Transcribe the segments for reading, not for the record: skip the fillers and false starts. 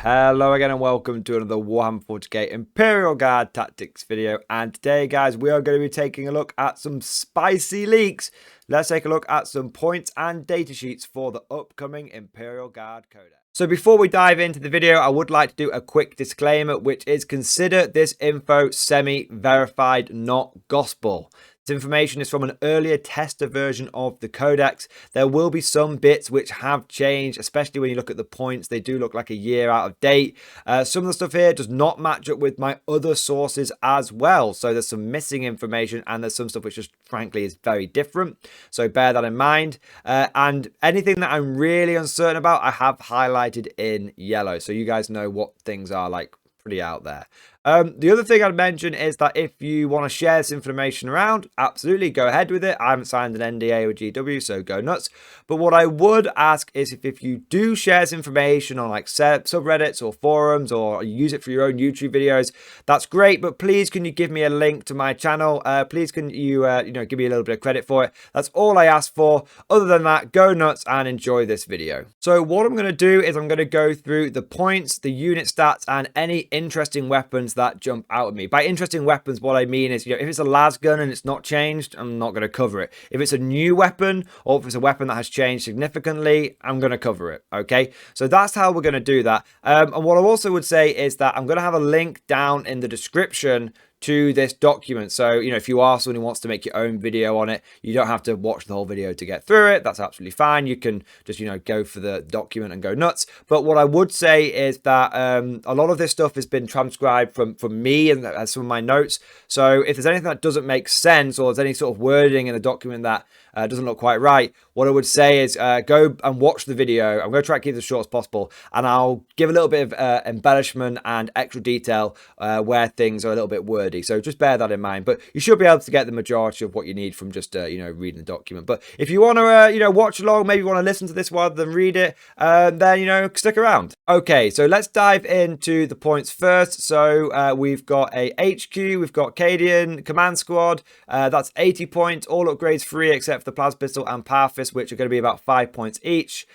Hello again and welcome to another Warhammer 40k Imperial Guard Tactics video, and today guys we are going to be taking a look at some spicy leaks. Let's take a look at some points and data sheets for the upcoming Imperial Guard Codex. So before we dive into the video, I would like to do a quick disclaimer, which is consider this info semi-verified, not gospel. This information is from an earlier tester version of the codex. There will be some bits which have changed, especially when you look at the points. They do look like a year out of date. Some of the stuff here does not match up with my other sources as well. So there's some missing information and there's some stuff which just frankly is very different. So bear that in mind. And anything that I'm really uncertain about, I have highlighted in yellow. So you guys know what things are like pretty out there. The other thing I'd mention is that if you want to share this information around, absolutely go ahead with it. I haven't signed an NDA with GW, so go nuts. But what I would ask is if you do share this information on like subreddits or forums, or use it for your own YouTube videos, that's great. But please, can you give me a link to my channel? Please, can you give me a little bit of credit for it? That's all I ask for. Other than that, go nuts and enjoy this video. So what I'm going to do is I'm going to go through the points, the unit stats, and any interesting weapons that jump out at me. By interesting weapons, what I mean is, if it's a las gun and it's not changed, I'm not going to cover it. If it's a new weapon, or if it's a weapon that has changed significantly, I'm going to cover it. Okay, so that's how we're going to do that. And what I also would say is that I'm going to have a link down in the description to this document. So, if you are someone who wants to make your own video on it, you don't have to watch the whole video to get through it. That's absolutely fine. You can just, go for the document and go nuts. But what I would say is that a lot of this stuff has been transcribed from me and some of my notes. So if there's anything that doesn't make sense, or there's any sort of wording in the document that doesn't look quite right, what I would say is go and watch the video. I'm going to try to keep it as short as possible, and I'll give a little bit of embellishment and extra detail where things are a little bit wordy. So just bear that in mind. But you should be able to get the majority of what you need from just reading the document. But if you want to watch along, maybe you want to listen to this rather than read it, then stick around. Okay, so let's dive into the points first. So we've got a HQ, we've got Cadian Command Squad. That's 80 points, all upgrades free except for the Plasma Pistol and Power Fist, which are going to be about 5 points each.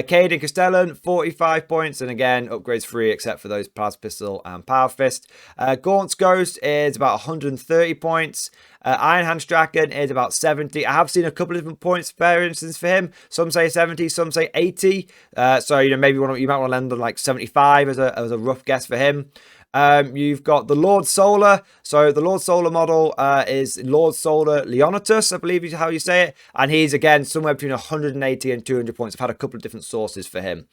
Cade and Castellan, 45 points, and again, upgrades free except for those Plasma Pistol and Power Fist. Gaunt's Ghost is about 130 points. Iron Hand Strachan is about 70. I have seen a couple of different points variances for him. Some say 70, some say 80. So, maybe you might want to land on like 75 as a rough guess for him. You've got the Lord Solar. So the Lord Solar model is Lord Solar Leonatus, I believe is how you say it. And he's, again, somewhere between 180 and 200 points. I've had a couple of different sources for him.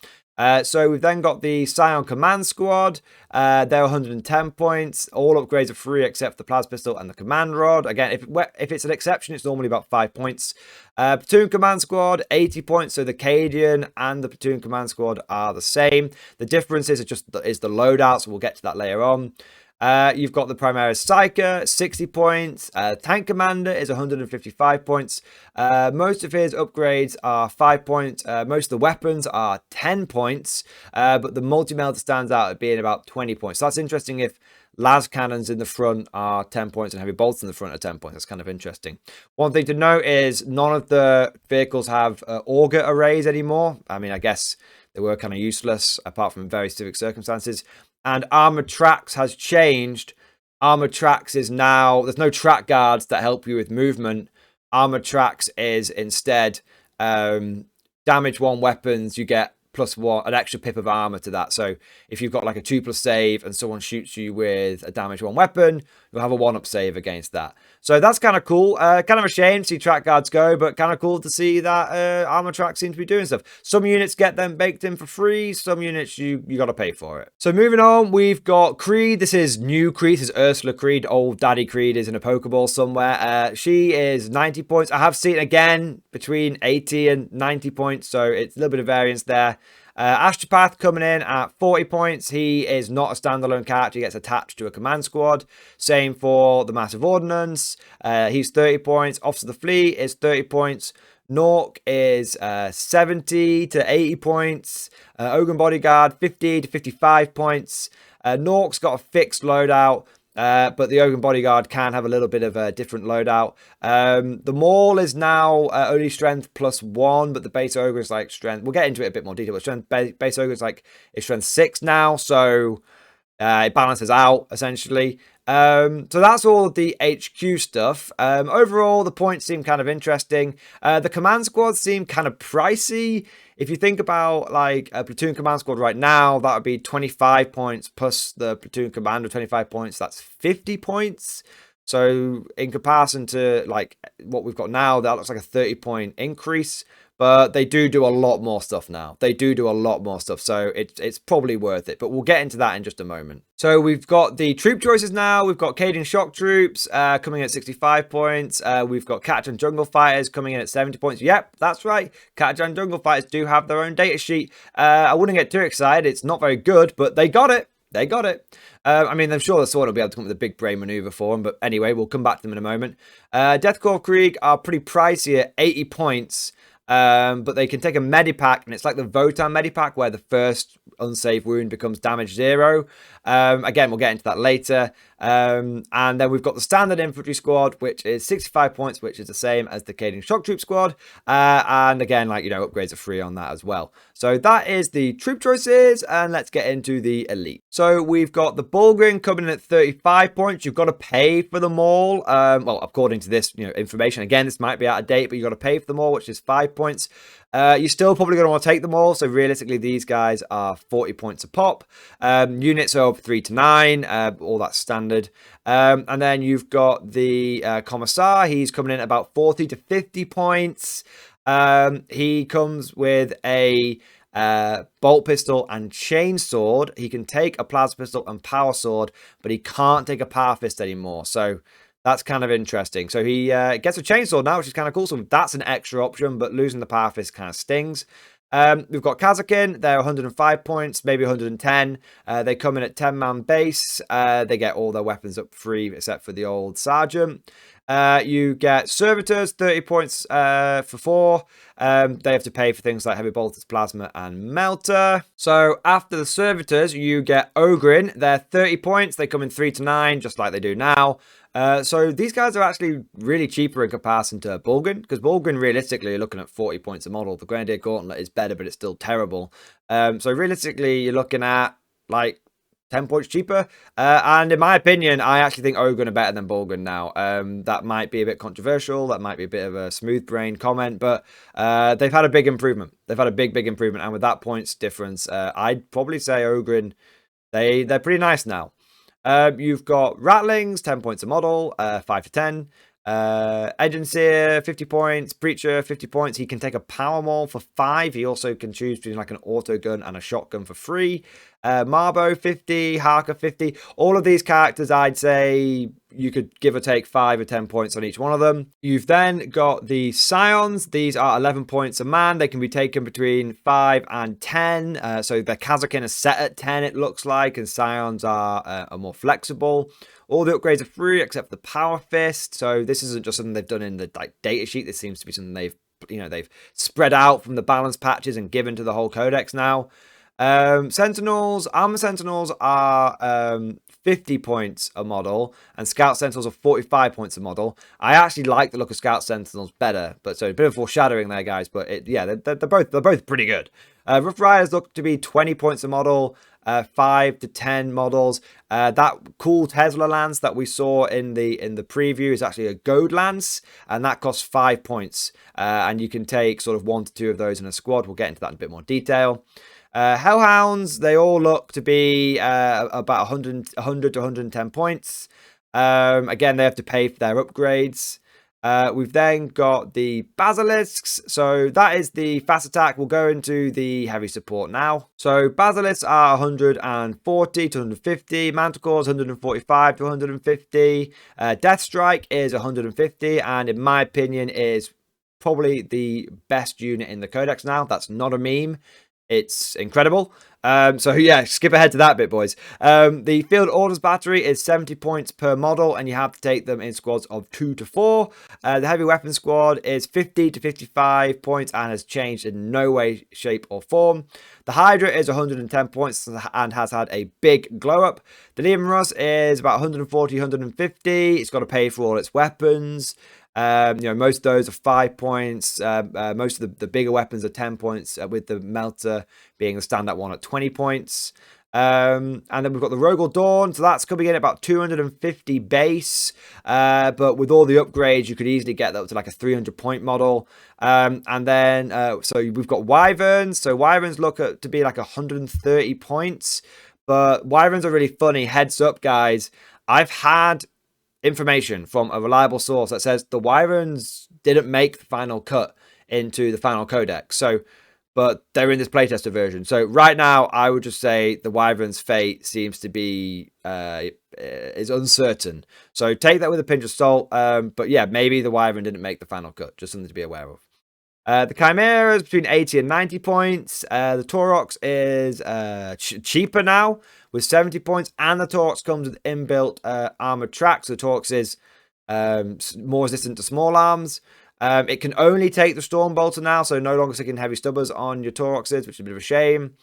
So we've then got the Scion Command Squad. They're 110 points. All upgrades are free except the Plasma Pistol and the Command Rod. Again, if it's an exception, it's normally about 5 points. Platoon Command Squad, 80 points. So the Cadian and the Platoon Command Squad are the same. The difference is the loadout, so we'll get to that later on. You've got the Primaris Psyker, 60 points. Tank Commander is 155 points. Most of his upgrades are 5 points. Most of the weapons are 10 points. But the multi-melter stands out at being about 20 points. So that's interesting if las cannons in the front are 10 points and heavy bolts in the front are 10 points. That's kind of interesting. One thing to note is none of the vehicles have auger arrays anymore. I mean, I guess they were kind of useless apart from very specific circumstances. And Armored Tracks has changed. Armored Tracks is now, there's no track guards that help you with movement. Armored Tracks is instead damage 1 weapons. You get +1, an extra pip of armor to that. So if you've got like a 2+ save and someone shoots you with a damage 1 weapon, you'll have a 1-up save against that. So that's kind of cool. Kind of a shame to see track guards go, but kind of cool to see that armor tracks seem to be doing stuff. Some units get them baked in for free. Some units you got to pay for it. So moving on, we've got Creed. This is new Creed. This is Ursula Creed. Old Daddy Creed is in a Pokeball somewhere. She is 90 points. I have seen again between 80 and 90 points. So it's a little bit of variance there. Astropath coming in at 40 points. He is not a standalone character. He gets attached to a command squad. Same for the Massive Ordnance. He's 30 points. Officer of the Fleet is 30 points. Nork is 70 to 80 points. Ogun Bodyguard, 50 to 55 points. Nork's got a fixed loadout. But the Ogre Bodyguard can have a little bit of a different loadout. The Maul is now only strength +1, but the base Ogre is like strength. We'll get into it in a bit more detail, but strength base Ogre is like strength 6 now, so it balances out essentially. So that's all of the HQ stuff. Overall, the points seem kind of interesting. The command squads seem kind of pricey. If you think about like a platoon command squad right now, that would be 25 points plus the platoon commander 25 points. That's 50 points. So in comparison to like what we've got now, that looks like a 30-point increase. But they do a lot more stuff now. They do a lot more stuff. So it's probably worth it. But we'll get into that in just a moment. So we've got the troop choices now. We've got Cadian Shock Troops coming in at 65 points. We've got Catachan Jungle Fighters coming in at 70 points. Yep, that's right. Catachan Jungle Fighters do have their own data sheet. I wouldn't get too excited. It's not very good, but they got it. They got it. I mean, I'm sure the Sword will be able to come up with a big brain maneuver for them. But anyway, we'll come back to them in a moment. Deathcore Krieg are pretty pricey at 80 points. But they can take a Medipack, and it's like the Votan Medipack where the first unsafe wound becomes damage 0. Again, we'll get into that later. And then we've got the standard infantry squad, which is 65 points, which is the same as the Cadian Shock Troop squad. And again, like, you know, upgrades are free on that as well. So that is the troop choices, and let's get into the elite. So we've got the Bulgrin coming in at 35 points. You've got to pay for them all. Well, according to this, you know, information, again, this might be out of date, but you've got to pay for them all, which is 5 points. You're still probably going to want to take them all. So realistically, these guys are 40 points a pop. Units are up 3 to 9, all that standard. And then you've got the Commissar. He's coming in at about 40 to 50 points. He comes with a bolt pistol and chain sword. He can take a plasma pistol and power sword, but he can't take a power fist anymore. So that's kind of interesting. So he gets a chainsaw now, which is kind of cool. So that's an extra option, but losing the power fist kind of stings. We've got Kazakin. They're 105 points, maybe 110. They come in at 10-man base. They get all their weapons up free, except for the old sergeant. You get servitors, 30 points for 4. They have to pay for things like heavy bolters, plasma, and melter. So after the servitors, you get Ogrin. They're 30 points. They come in 3 to 9, just like they do now. So these guys are actually really cheaper in comparison to Bulgrin, because Bulgrin, realistically, you're looking at 40 points a model. The Grenadier Gauntlet is better, but it's still terrible. So realistically, you're looking at like 10 points cheaper. And in my opinion, I actually think Ogrin are better than Bulgrin now. That might be a bit controversial. That might be a bit of a smooth brain comment, but they've had a big improvement. They've had a big improvement. And with that points difference, I'd probably say Ogrin, they're pretty nice now. You've got Rattlings, 10 points a model, 5 to 10. Agenseer, 50 points. Breacher, 50 points. He can take a Power Maul for 5. He also can choose between like an auto gun and a shotgun for free. Marbo, 50. Harker, 50. All of these characters, I'd say you could give or take 5 or 10 points on each one of them. You've then got the Scions. These are 11 points a man. They can be taken between 5 and 10. So the Kazakin is set at 10, it looks like, and Scions are more flexible. All the upgrades are free except for the Power Fist. So this isn't just something they've done in the like data sheet. This seems to be something they've spread out from the balance patches and given to the whole codex now. Sentinels, Armor Sentinels are 50 points a model, and Scout Sentinels are 45 points a model. I actually like the look of Scout Sentinels better, but so a bit of foreshadowing there, guys. But they're both pretty good. Rough Riders look to be 20 points a model. 5 to 10 models. That cool Tesla lance that we saw in the preview is actually a gold lance, and that costs 5 points. And you can take sort of 1 to 2 of those in a squad. We'll get into that in a bit more detail. Hellhounds, they all look to be about 100 to 110 points. Again, they have to pay for their upgrades. We've then got the Basilisks. So that is the fast attack. We'll go into the heavy support now. So Basilisks are 140 to 150. Manticores 145 to 150. Death Strike is 150, and in my opinion is probably the best unit in the codex now. That's not a meme. It's incredible. So yeah, skip ahead to that bit, boys. The field orders battery is 70 points per model, and you have to take them in squads of 2 to 4. The heavy weapon squad is 50 to 55 points and has changed in no way, shape, or form. The Hydra is 110 points and has had a big glow up. The Lehman Russ is about 140, 150. It's got to pay for all its weapons. Most of those are 5 points. Most of the bigger weapons are 10 points, with the Melter being the standout one at 20 points. And then we've got the Rogel Dawn, so that's coming in at about 250 base. But with all the upgrades, you could easily get that up to like a 300 point model. And then, so we've got Wyverns. So Wyverns look to be like 130 points. But Wyverns are really funny. Heads up, guys. I've had information from a reliable source that says the Wyverns didn't make the final cut into the final codex. But they're in this playtester version. So right now, I would just say the Wyvern's fate seems to be is uncertain. So take that with a pinch of salt. But yeah, maybe the Wyvern didn't make the final cut. Just something to be aware of. The Chimera is between 80 and 90 points. The Taurox is cheaper now with 70 points. And the Taurox comes with inbuilt armored tracks. So the Taurox is more resistant to small arms. It can only take the Stormbolter now, so no longer sticking heavy stubbers on your Tauroxes, which is a bit of a shame.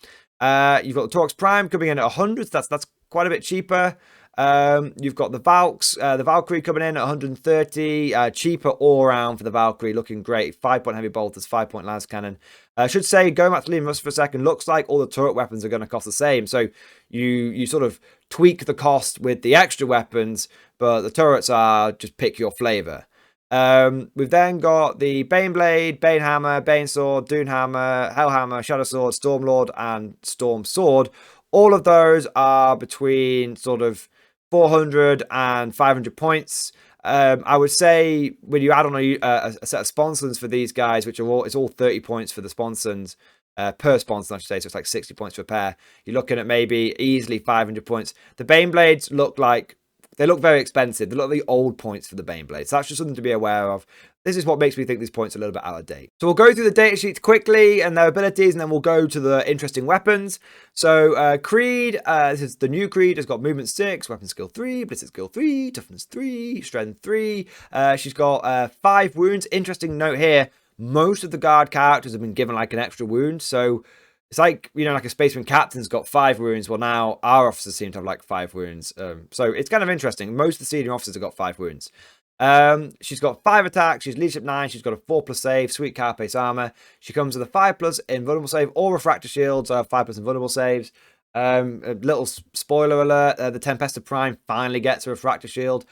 You've got the Taurox Prime coming in at 100, so that's quite a bit cheaper. You've got the Valks, the Valkyrie coming in at 130, cheaper all around for the Valkyrie, looking great. 5-point heavy bolters, 5-point lance cannon. I should say, going back to Lehman Russ for a second, looks like all the turret weapons are going to cost the same. So you sort of tweak the cost with the extra weapons, but the turrets are just pick your flavor. We've then got the Baneblade, Banehammer, Banesword, Doomhammer, Hellhammer, Shadow Sword, Stormlord, and Storm Sword. All of those are between sort of 400 and 500 points. I would say when you add on a set of sponsons for these guys, which are it's all 30 points for the sponsons, per sponson, I should say, so it's like 60 points per pair. You're looking at maybe easily 500 points. The Baneblades look like they look very expensive. They look like the old points for the Baneblades. So that's just something to be aware of. This is what makes me think these points are a little bit out of date. So we'll go through the data sheets quickly and their abilities, and then we'll go to the interesting weapons. So Creed, this is the new Creed, has got movement 6, weapon skill 3, ballistic skill 3, toughness 3, strength 3. She's got 5 wounds. Interesting note here, most of the guard characters have been given like an extra wound. So it's like, like a spaceman captain's got 5 wounds. Well, now our officers seem to have like 5 wounds. So it's kind of interesting. Most of the senior officers have got 5 wounds. She's got 5 attacks. She's leadership 9. She's got a 4+ save. Sweet carapace armor. She comes with a 5+ invulnerable save. All refractor shields are 5+ invulnerable saves. A little spoiler alert, the Tempesta Prime finally gets a refractor shield.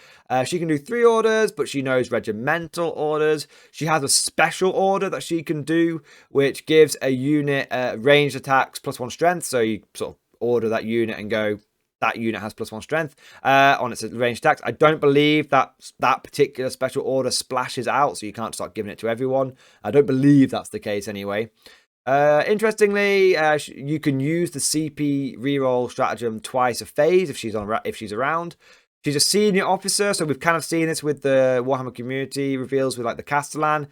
She can do 3 orders, but she knows regimental orders. She has a special order that she can do, which gives a unit ranged attacks +1 strength. So you sort of order that unit and go, that unit has +1 strength on its ranged attacks. I don't believe that particular special order splashes out, so you can't start giving it to everyone. I don't believe that's the case anyway. Interestingly, you can use the CP reroll stratagem twice a phase if she's around. She's a senior officer, so we've kind of seen this with the Warhammer community reveals with like the Castellan.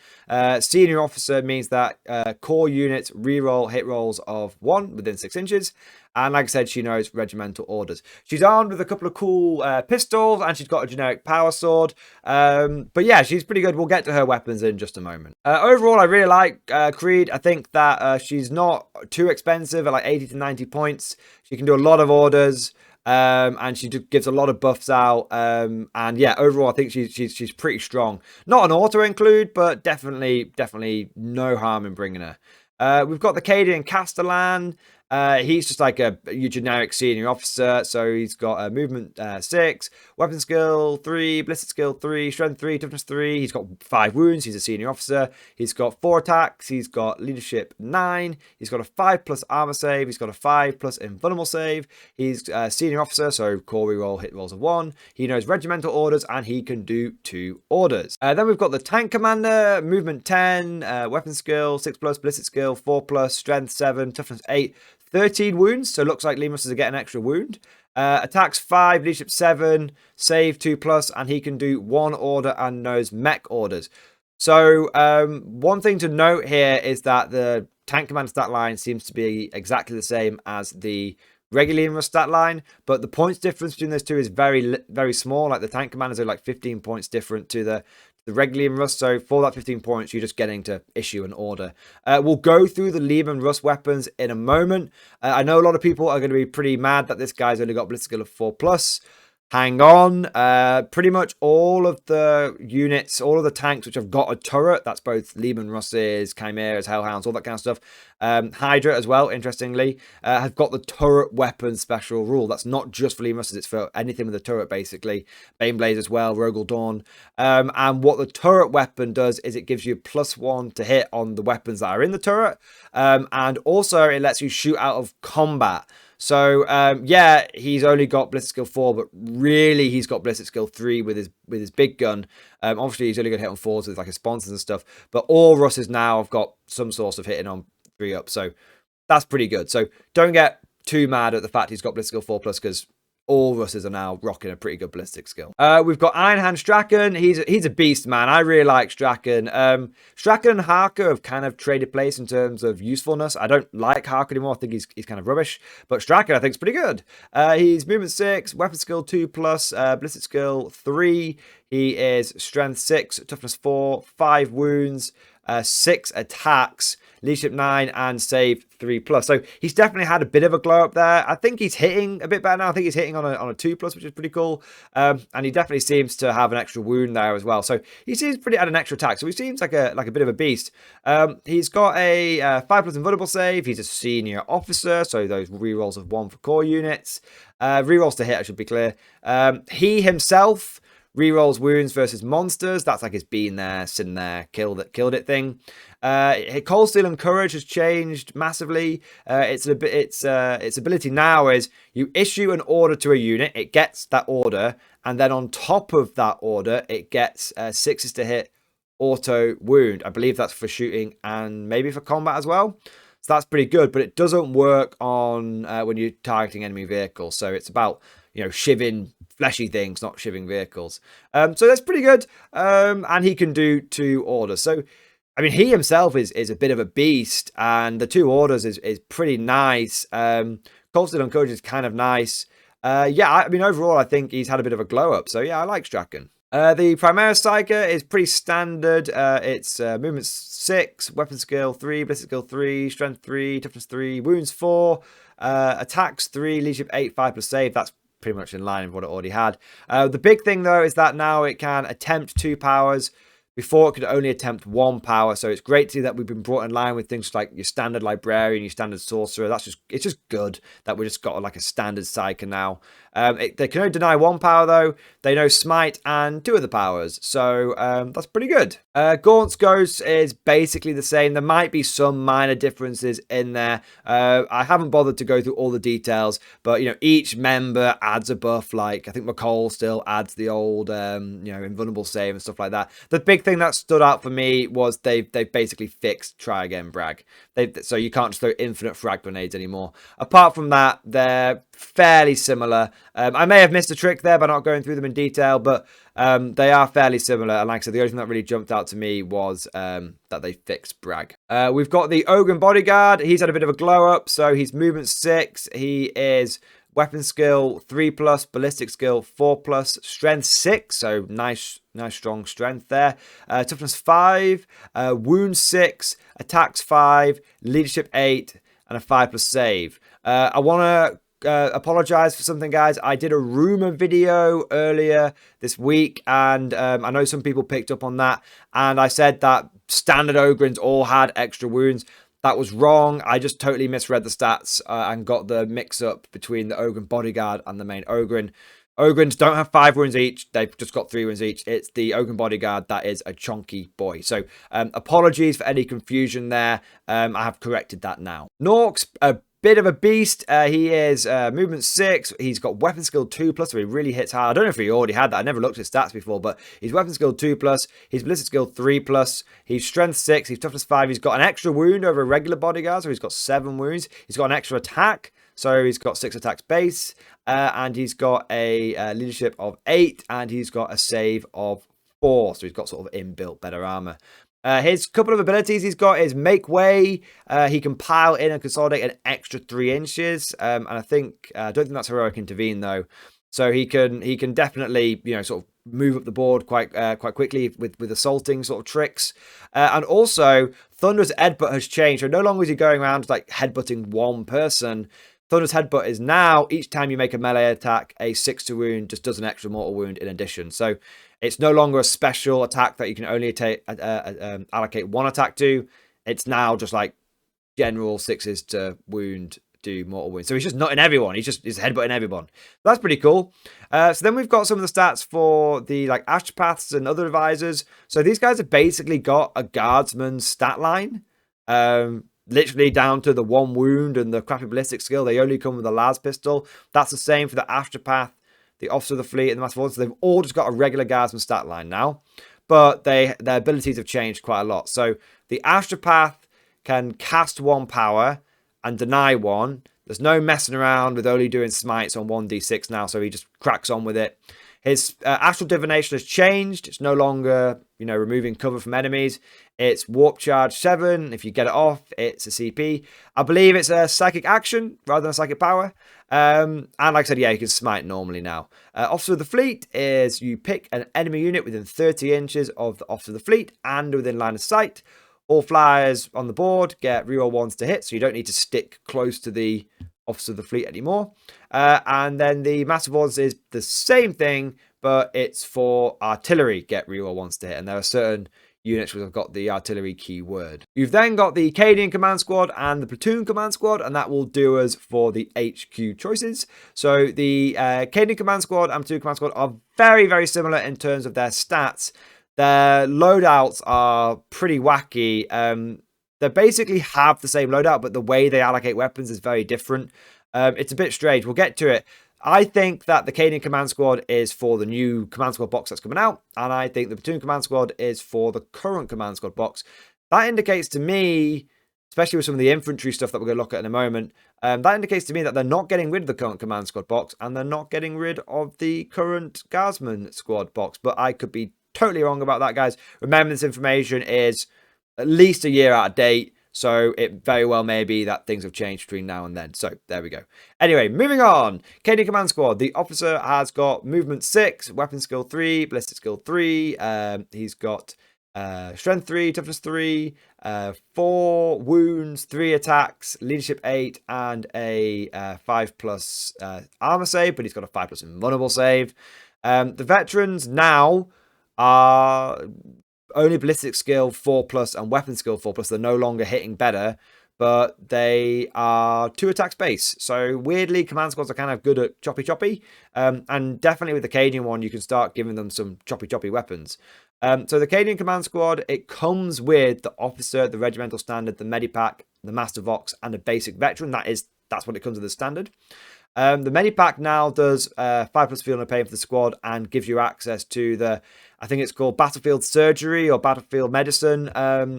Senior officer means that core units reroll hit rolls of 1 within 6 inches. And like I said, she knows regimental orders. She's armed with a couple of cool pistols, and she's got a generic power sword. But yeah, she's pretty good. We'll get to her weapons in just a moment. Overall, I really like Creed. I think that she's not too expensive at like 80 to 90 points. She can do a lot of orders. And she gives a lot of buffs out. And yeah, overall, I think she's pretty strong. Not an auto include, but definitely no harm in bringing her. We've got the Cadian Castellan. He's just like a generic senior officer. So he's got movement 6, weapon skill 3, ballistic skill 3, strength 3, toughness 3. He's got 5 wounds. He's a senior officer. He's got 4 attacks. He's got leadership 9. He's got a 5+ armor save. He's got a 5+ invulnerable save. He's a senior officer, so core reroll hit rolls of 1. He knows regimental orders, and he can do 2 orders. Then we've got the tank commander, movement 10, weapon skill 6+, ballistic skill 4+, strength 7, toughness 8. 13 wounds, so it looks like Lemus is getting an extra wound. Attacks 5, leadership 7, save 2+, and he can do 1 order and knows mech orders. So one thing to note here is that the tank command stat line seems to be exactly the same as the regular Rust stat line, but the points difference between those two is very small. Like the tank commanders are like 15 points different to the regular Rust. So for that 15 points, you're just getting to issue an order. We'll go through the Liam Rust weapons in a moment. I know a lot of people are going to be pretty mad that this guy's only got ballistic skill of 4+. Hang on. Pretty much all of the units, all of the tanks which have got a turret, that's both Lehman Russes, Chimeras, Hellhounds, all that kind of stuff. Hydra as well, interestingly, have got the turret weapon special rule. That's not just for Lehman Russes, it's for anything with a turret, basically. Baneblade as well, Rogel Dawn. And what the turret weapon does is it gives you +1 to hit on the weapons that are in the turret. And also it lets you shoot out of combat. So, yeah, he's only got ballistic skill 4, but really he's got ballistic skill 3 with his big gun. Obviously, he's only going to hit on 4s with like his sponsors and stuff. But all Russes now have got some source of hitting on 3 up. So that's pretty good. So don't get too mad at the fact he's got ballistic skill 4+, because all Russes are now rocking a pretty good ballistic skill. We've got Ironhand Strachan. He's a beast, man. I really like Strachan. Strachan and Harker have kind of traded place in terms of usefulness. I don't like Harker anymore. I think he's kind of rubbish. But Strachan, I think, is pretty good. He's movement 6, weapon skill 2+, ballistic skill 3. He is strength 6, toughness 4, 5 wounds, 6 attacks, leadership 9, and save 3+. So he's definitely had a bit of a glow up there. I think he's hitting a bit better now. I think he's hitting on a 2+, which is pretty cool. And he definitely seems to have an extra wound there as well. So he seems pretty at an extra attack. So he seems like a bit of a beast. He's got a 5+ invulnerable save. He's a senior officer, so those rerolls of 1 for core units. Rerolls to hit, I should be clear. He himself rerolls wounds versus monsters. That's like his being there, sitting there, killed it thing. Cold Steel and Courage has changed massively. Its ability now is you issue an order to a unit, it gets that order, and then on top of that order, it gets 6s to hit, auto wound. I believe that's for shooting and maybe for combat as well. So that's pretty good, but it doesn't work on when you're targeting enemy vehicles. So it's about, shivving fleshy things, not shivving vehicles. So that's pretty good. And he can do 2 orders. So, I mean, he himself is a bit of a beast, and the 2 orders is pretty nice. Cold Steel and Courage is kind of nice. Yeah, I mean, overall, I think he's had a bit of a glow up. So, yeah, I like Strachan. The Primaris Psyker is pretty standard. It's movement 6, weapon skill 3, ballistic skill 3, strength 3, toughness 3, wounds 4, attacks 3, leadership 8, 5+ save. That's pretty much in line with what it already had. The big thing, though, is that now it can attempt 2 powers. Before, it could only attempt 1 power, so it's great to see that we've been brought in line with things like your standard librarian, your standard sorcerer. It's just good that we just got like a standard psyker now. They can only deny 1 power though. They know smite and 2 of the powers, so that's pretty good. Gaunt's Ghost is basically the same. There might be some minor differences in there. I haven't bothered to go through all the details, but each member adds a buff. Like I think McCall still adds the old invulnerable save and stuff like that. The big thing that stood out for me was they've basically fixed try again brag. So you can't just throw infinite frag grenades anymore. Apart from that, they're fairly similar. I may have missed a trick there by not going through them in detail, but they are fairly similar. And like I said, the only thing that really jumped out to me was that they fixed brag. We've got the Ogren Bodyguard. He's had a bit of a glow up. So he's movement 6. He is weapon skill 3+, ballistic skill 4+, strength 6. So nice strong strength there. Toughness 5, wound 6, attacks 5, leadership 8, and a 5+ save. I want to apologize for something, guys. I did a rumor video earlier this week, and I know some people picked up on that, and I said that standard Ogrins all had extra wounds. That was wrong. I just totally misread the stats and got the mix up between the Ogren Bodyguard and the main Ogren. Ogrins don't have 5 wounds each. They've just got 3 wounds each. It's the Ogren Bodyguard that is a chunky boy. So apologies for any confusion there. I have corrected that now. Nork's a bit of a beast. He is movement 6. He's got weapon skill 2+, so he really hits hard. I don't know if he already had that. I never looked at his stats before, but he's weapon skill 2+. He's ballistic skill 3+. He's strength 6. He's toughness 5. He's got an extra wound over a regular bodyguard, so he's got 7 wounds. He's got an extra attack, so he's got 6 attacks base. And he's got a leadership of 8, and he's got a save of 4. So he's got sort of inbuilt better armor. His couple of abilities he's got is Make Way. He can pile in and consolidate an extra 3 inches. And I don't think that's Heroic Intervene though. So he can definitely, sort of move up the board quite quickly with assaulting sort of tricks. And also, Thunder's Headbutt has changed. So no longer is he going around like headbutting one person. Thunder's Headbutt is now, each time you make a melee attack, a 6 to wound just does an extra mortal wound in addition. So it's no longer a special attack that you can only allocate one attack to. It's now just like general 6s to wound, do mortal wound. So he's just nutting everyone. He's headbutting everyone. That's pretty cool. So then we've got some of the stats for the like astropaths and other advisors. So these guys have basically got a guardsman stat line. Literally down to the 1 wound and the crappy ballistic skill. They only come with a las pistol. That's the same for the astropath, the officer of the fleet, and the master vault. So they've all just got a regular guardsman stat line now. But their abilities have changed quite a lot. So the astropath can cast 1 power and deny 1. There's no messing around with only doing smites on 1d6 now, so he just cracks on with it. His astral divination has changed. It's no longer, removing cover from enemies. It's warp charge 7. If you get it off, it's a CP. I believe it's a psychic action rather than a psychic power. And like I said, yeah, you can smite normally now. Officer of the fleet is you pick an enemy unit within 30 inches of the officer of the fleet and within line of sight. All flyers on the board get reroll 1s to hit, so you don't need to stick close to the officer of the fleet anymore. And then the massive odds is the same thing, but it's for artillery, get reroll 1s to hit. And there are certain units which have got the artillery keyword. You've then got the Cadian command squad and the platoon command squad, and that will do us for the HQ choices. So the Cadian command squad and platoon command squad are very, very similar in terms of their stats. Their loadouts are pretty wacky. They basically have the same loadout, but the way they allocate weapons is very different. It's a bit strange. We'll get to it. I think that the Cadian Command Squad is for the new Command Squad box that's coming out, and I think the Platoon Command Squad is for the current Command Squad box. That indicates to me, especially with some of the infantry stuff that we're going to look at in a moment, that indicates to me that they're not getting rid of the current Command Squad box, and they're not getting rid of the current Guardsman Squad box, but I could be totally wrong about that, guys. Remember, this information is at least a year out of date, so it very well may be that things have changed between now and then. So there we go. Anyway, moving on. Cadian Command Squad. The officer has got movement 6, weapon skill 3, ballistic skill 3. He's got strength 3, toughness 3, 4 wounds, 3 attacks, leadership 8, and a 5+ armor save, but he's got a 5+ invulnerable save. The veterans now are only ballistic skill 4+ and weapon skill 4+. They're no longer hitting better, but they are 2 attacks base. So weirdly, command squads are kind of good at choppy. And definitely with the Cadian one, you can start giving them some choppy weapons. So the Cadian command squad, it comes with the officer, the regimental standard, the medipack, the master vox, and a basic veteran. That's what it comes with as standard. The medipack now does 5+ feel no pain for the squad and gives you access to the, I think it's called Battlefield Surgery or Battlefield Medicine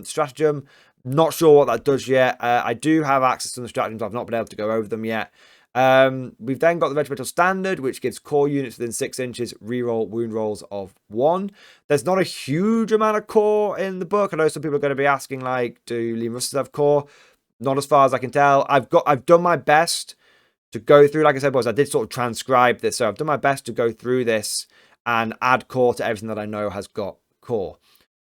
stratagem. Not sure what that does yet. I do have access to the stratagems. I've not been able to go over them yet. We've then got the Regimental Standard, which gives core units within 6 inches reroll wound rolls of 1. There's not a huge amount of core in the book. I know some people are going to be asking, like, do Liam Russes have core? Not as far as I can tell. I've done my best to go through, like I said, boys, I did sort of transcribe this, so I've done my best to go through this and add core to everything that I know has got core.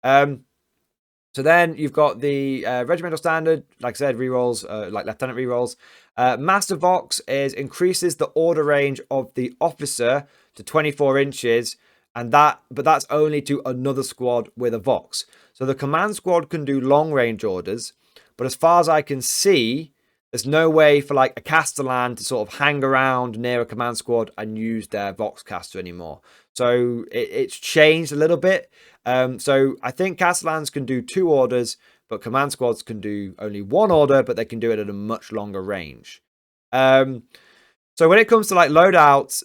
So then you've got the regimental standard, like I said, rerolls, like lieutenant rerolls. Master Vox increases the order range of the officer to 24 inches, but that's only to another squad with a Vox. So the command squad can do long range orders, but as far as I can see, there's no way for like a Castellan to sort of hang around near a command squad and use their Vox caster anymore. So it's changed a little bit. So I think Castellans can do 2 orders, but command squads can do only 1 order, but they can do it at a much longer range. So when it comes to like loadouts,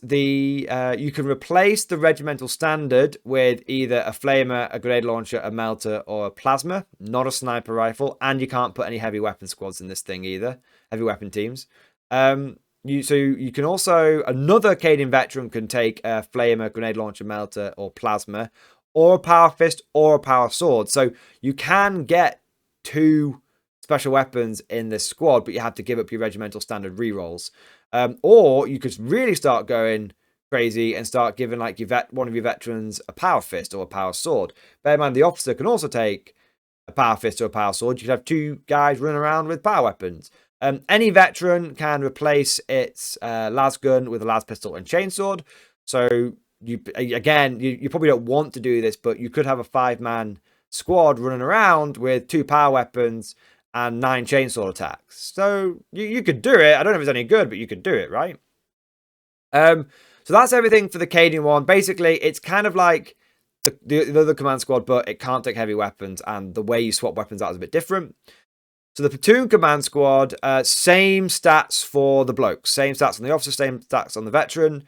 you can replace the regimental standard with either a flamer, a grenade launcher, a melter, or a plasma, not a sniper rifle, and you can't put any heavy weapon squads in this thing either, heavy weapon teams. So you can also, another Cadian veteran can take a flamer, grenade launcher, melter, or plasma, or a power fist, or a power sword. So you can get 2 special weapons in this squad, but you have to give up your regimental standard rerolls. Or you could really start going crazy and start giving like one of your veterans a power fist or a power sword. Bear in mind, the officer can also take a power fist or a power sword. You could have 2 guys running around with power weapons. Any veteran can replace its las gun with a las pistol and chainsword. So you probably don't want to do this, but you could have a 5-man squad running around with 2 power weapons and 9 chainsaw attacks. So you could do it. I don't know if it's any good, but you could do it, right? So that's everything for the Cadian one. Basically, it's kind of like the other command squad, but it can't take heavy weapons, and the way you swap weapons out is a bit different. So the platoon command squad, same stats for the blokes, same stats on the officer, same stats on the veteran.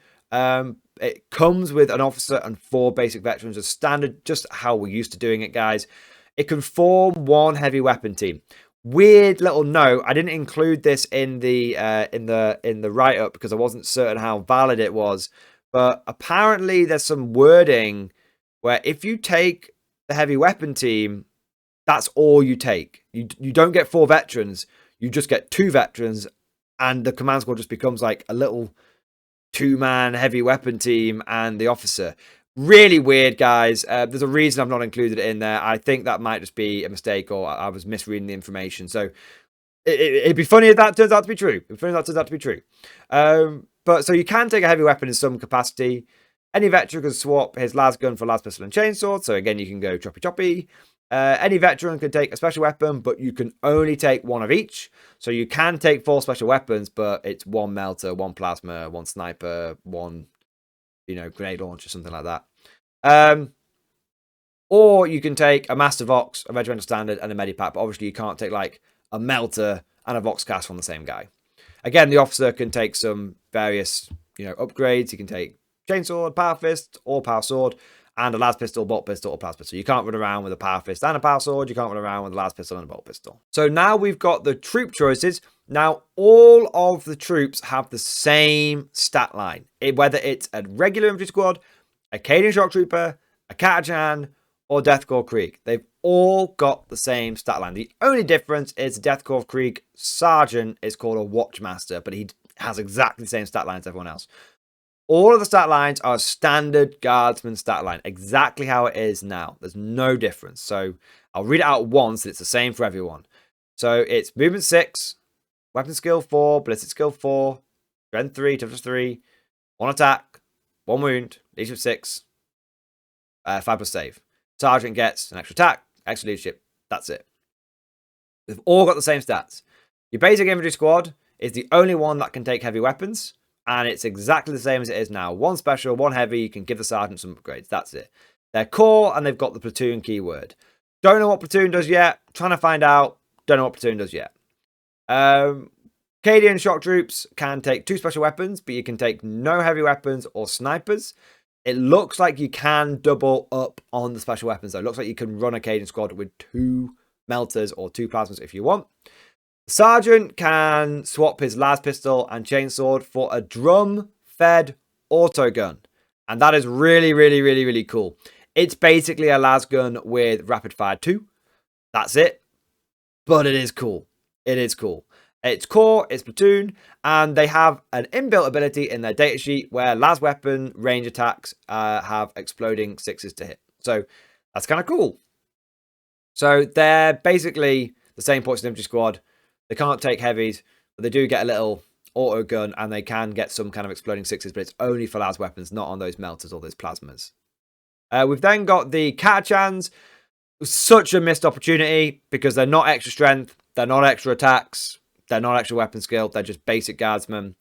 It comes with an officer and 4 basic veterans as standard, just how we're used to doing it, guys. It can form 1 heavy weapon team. Weird little note. I didn't include this in the write up because I wasn't certain how valid it was. But apparently, there's some wording where if you take the heavy weapon team, that's all you take. You don't get 4 veterans. You just get 2 veterans, and the command squad just becomes like a little 2-man heavy weapon team and the officer. Really weird, guys. There's a reason I've not included it in there. I think that might just be a mistake, or I was misreading the information. So it'd be funny if that turns out to be true. But so you can take a heavy weapon in some capacity. Any veteran can swap his las gun for las pistol and chainsword. So again, you can go choppy. Any veteran can take a special weapon, but you can only take 1 of each. So you can take 4 special weapons, but it's 1 melter, 1 plasma, 1 sniper, 1 grenade launcher, something like that. Or you can take a Master Vox, a Regimental Standard, and a Medipack, but obviously you can't take like a Melter and a Vox Cast from the same guy. Again, the officer can take some various, upgrades. He can take Chainsword, Power Fist, or Power Sword, and a las pistol, bolt pistol, or plasma pistol. You can't run around with a power fist and a power sword. You can't run around with a las pistol and a bolt pistol. So now we've got the troop choices. Now all of the troops have the same stat line, whether it's a regular infantry squad, a Cadian shock trooper, a Katajan, or Deathcore Krieg. They've all got the same stat line. The only difference is Deathcore Krieg Sergeant is called a Watchmaster, but he has exactly the same stat line as everyone else. All of the stat lines are standard guardsman stat line, exactly how it is now. There's no difference. So I'll read it out once, and it's the same for everyone. So it's movement 6, weapon skill 4, ballistic skill 4, strength 3, toughness 3, 1 attack, 1 wound, leadership 6, 5 plus save. Sergeant gets an extra attack, extra leadership. That's it. They've all got the same stats. Your basic infantry squad is the only one that can take heavy weapons. And it's exactly the same as it is now. 1 special, 1 heavy. You can give the sergeant some upgrades. That's it. They're core, and they've got the platoon keyword. Don't know what platoon does yet. Trying to find out. Don't know what platoon does yet. Cadian shock troops can take 2 special weapons, but you can take no heavy weapons or snipers. It looks like you can double up on the special weapons, though. It looks like you can run a Cadian squad with 2 melters or 2 plasmas if you want. Sergeant can swap his las pistol and chainsword for a drum-fed autogun. And that is really, really, really, really cool. It's basically a las gun with rapid fire 2. That's it. But it is cool. It is cool. It's core, it's platoon, and they have an inbuilt ability in their datasheet where las weapon range attacks have exploding 6s to hit. So that's kind of cool. So they're basically the same points as the infantry squad. They can't take heavies, but they do get a little auto gun, and they can get some kind of exploding 6s, but it's only for las weapons, not on those melters or those plasmas. We've then got the Katachans. Such a missed opportunity because they're not extra strength, they're not extra attacks, they're not extra weapon skill, they're just basic guardsmen.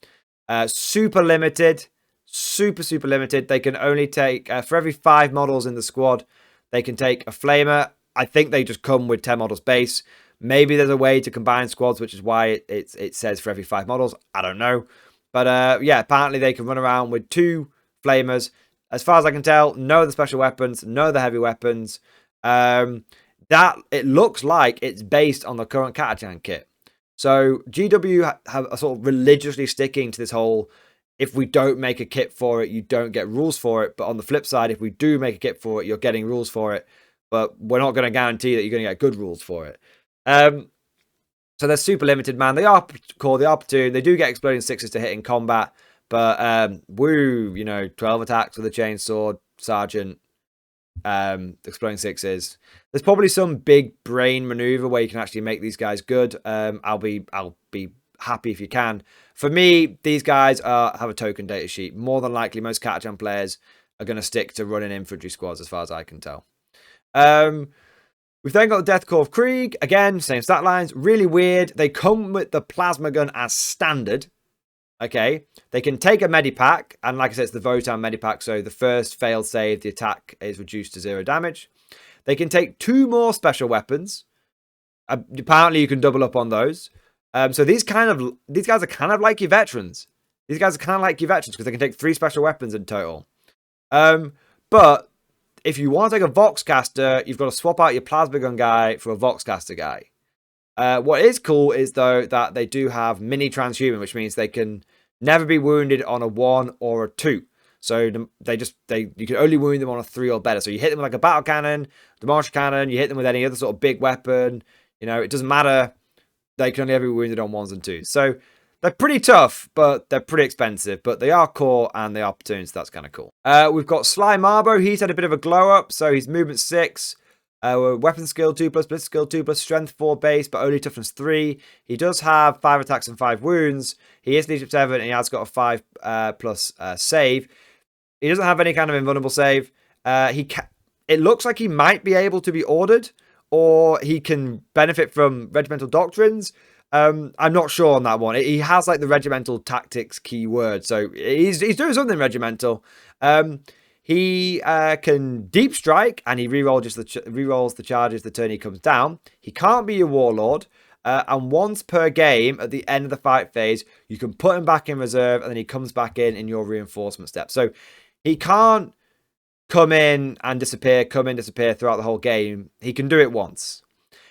Super limited, super limited. They can only take, for every 5 models in the squad, they can take a flamer. I think they just come with 10 models base. Maybe there's a way to combine squads, which is why it says for every 5 models. I don't know. But yeah, apparently they can run around with 2 flamers. As far as I can tell, no of the special weapons, no of the heavy weapons. That it looks like it's based on the current Katachan kit. So GW are sort of religiously sticking to this whole if we don't make a kit for it, you don't get rules for it. But on the flip side, if we do make a kit for it, you're getting rules for it. But we're not going to guarantee that you're going to get good rules for it. So they're super limited, man. They are cool. They are platoon. They do get exploding sixes to hit in combat. But, woo, 12 attacks with a chainsaw, sergeant, exploding sixes. There's probably some big brain maneuver where you can actually make these guys good. I'll be happy if you can. For me, these guys have a token data sheet. More than likely, most Catachan players are going to stick to running infantry squads, as far as I can tell. We've then got the Death Corps of Krieg. Again, same stat lines. Really weird. They come with the plasma gun as standard. Okay. They can take a medipack. And like I said, it's the Votan medipack. So the first failed save, the attack is reduced to 0 damage. They can take 2 more special weapons. Apparently, you can double up on those. So these guys are kind of like your veterans. These guys are kind of like your veterans because they can take 3 special weapons in total. But if you want to take a Voxcaster, you've got to swap out your plasma gun guy for a Voxcaster guy. What is cool is, though, that they do have mini transhuman, which means they can never be wounded on a 1 or a 2. So you can only wound them on a 3 or better. So you hit them with like a battle cannon, demolition cannon, you hit them with any other sort of big weapon. It doesn't matter. They can only ever be wounded on 1s and 2s. So they're pretty tough, but they're pretty expensive. But they are core and they are platoons, so that's kind of cool. We've got Sly Marbo. He's had a bit of a glow up. So he's movement 6. Weapon skill 2+, ballistic skill 2+, strength 4 base, but only toughness 3. He does have 5 attacks and 5 wounds. He is leadership 7 and he has got a 5+ save. He doesn't have any kind of invulnerable save. It looks like he might be able to be ordered, or he can benefit from regimental doctrines. I'm not sure on that one. He has like the regimental tactics keyword, so he's doing something regimental. He can deep strike, and he rerolls the charges the turn he comes down. He can't be a warlord, and once per game at the end of the fight phase, you can put him back in reserve, and then he comes back in your reinforcement step. So he can't come in and disappear, throughout the whole game. He can do it once.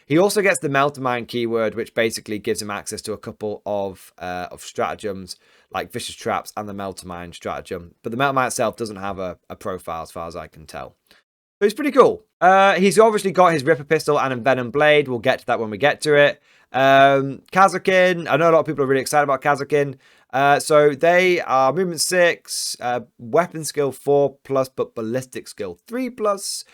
He also gets the Melter Mine keyword, which basically gives him access to a couple of stratagems, like Vicious Traps and the Melter Mine stratagem. But the Melter Mine itself doesn't have a profile, as far as I can tell. So he's pretty cool. He's obviously got his Ripper Pistol and Envenom Blade. We'll get to that when we get to it. Kazakin. I know a lot of people are really excited about Kazakin. So they are movement 6, weapon skill 4+, but ballistic skill 3+,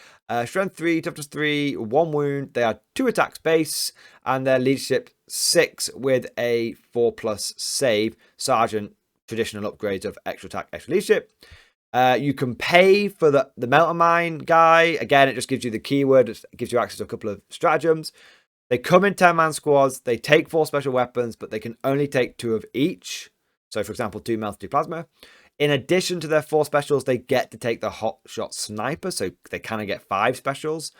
strength 3, toughness 3, 1 wound. They are 2 attacks base, and their leadership 6 with a 4+ save. Sergeant, traditional upgrades of extra attack, extra leadership. You can pay for the Melter Mine guy. Again, it just gives you the keyword. It gives you access to a couple of stratagems. They come in 10-man squads. They take 4 special weapons, but they can only take 2 of each. So, for example, 2 Melter, 2 Plasma. In addition to their 4 specials, they get to take the Hot Shot Sniper. So they kind of get 5 specials.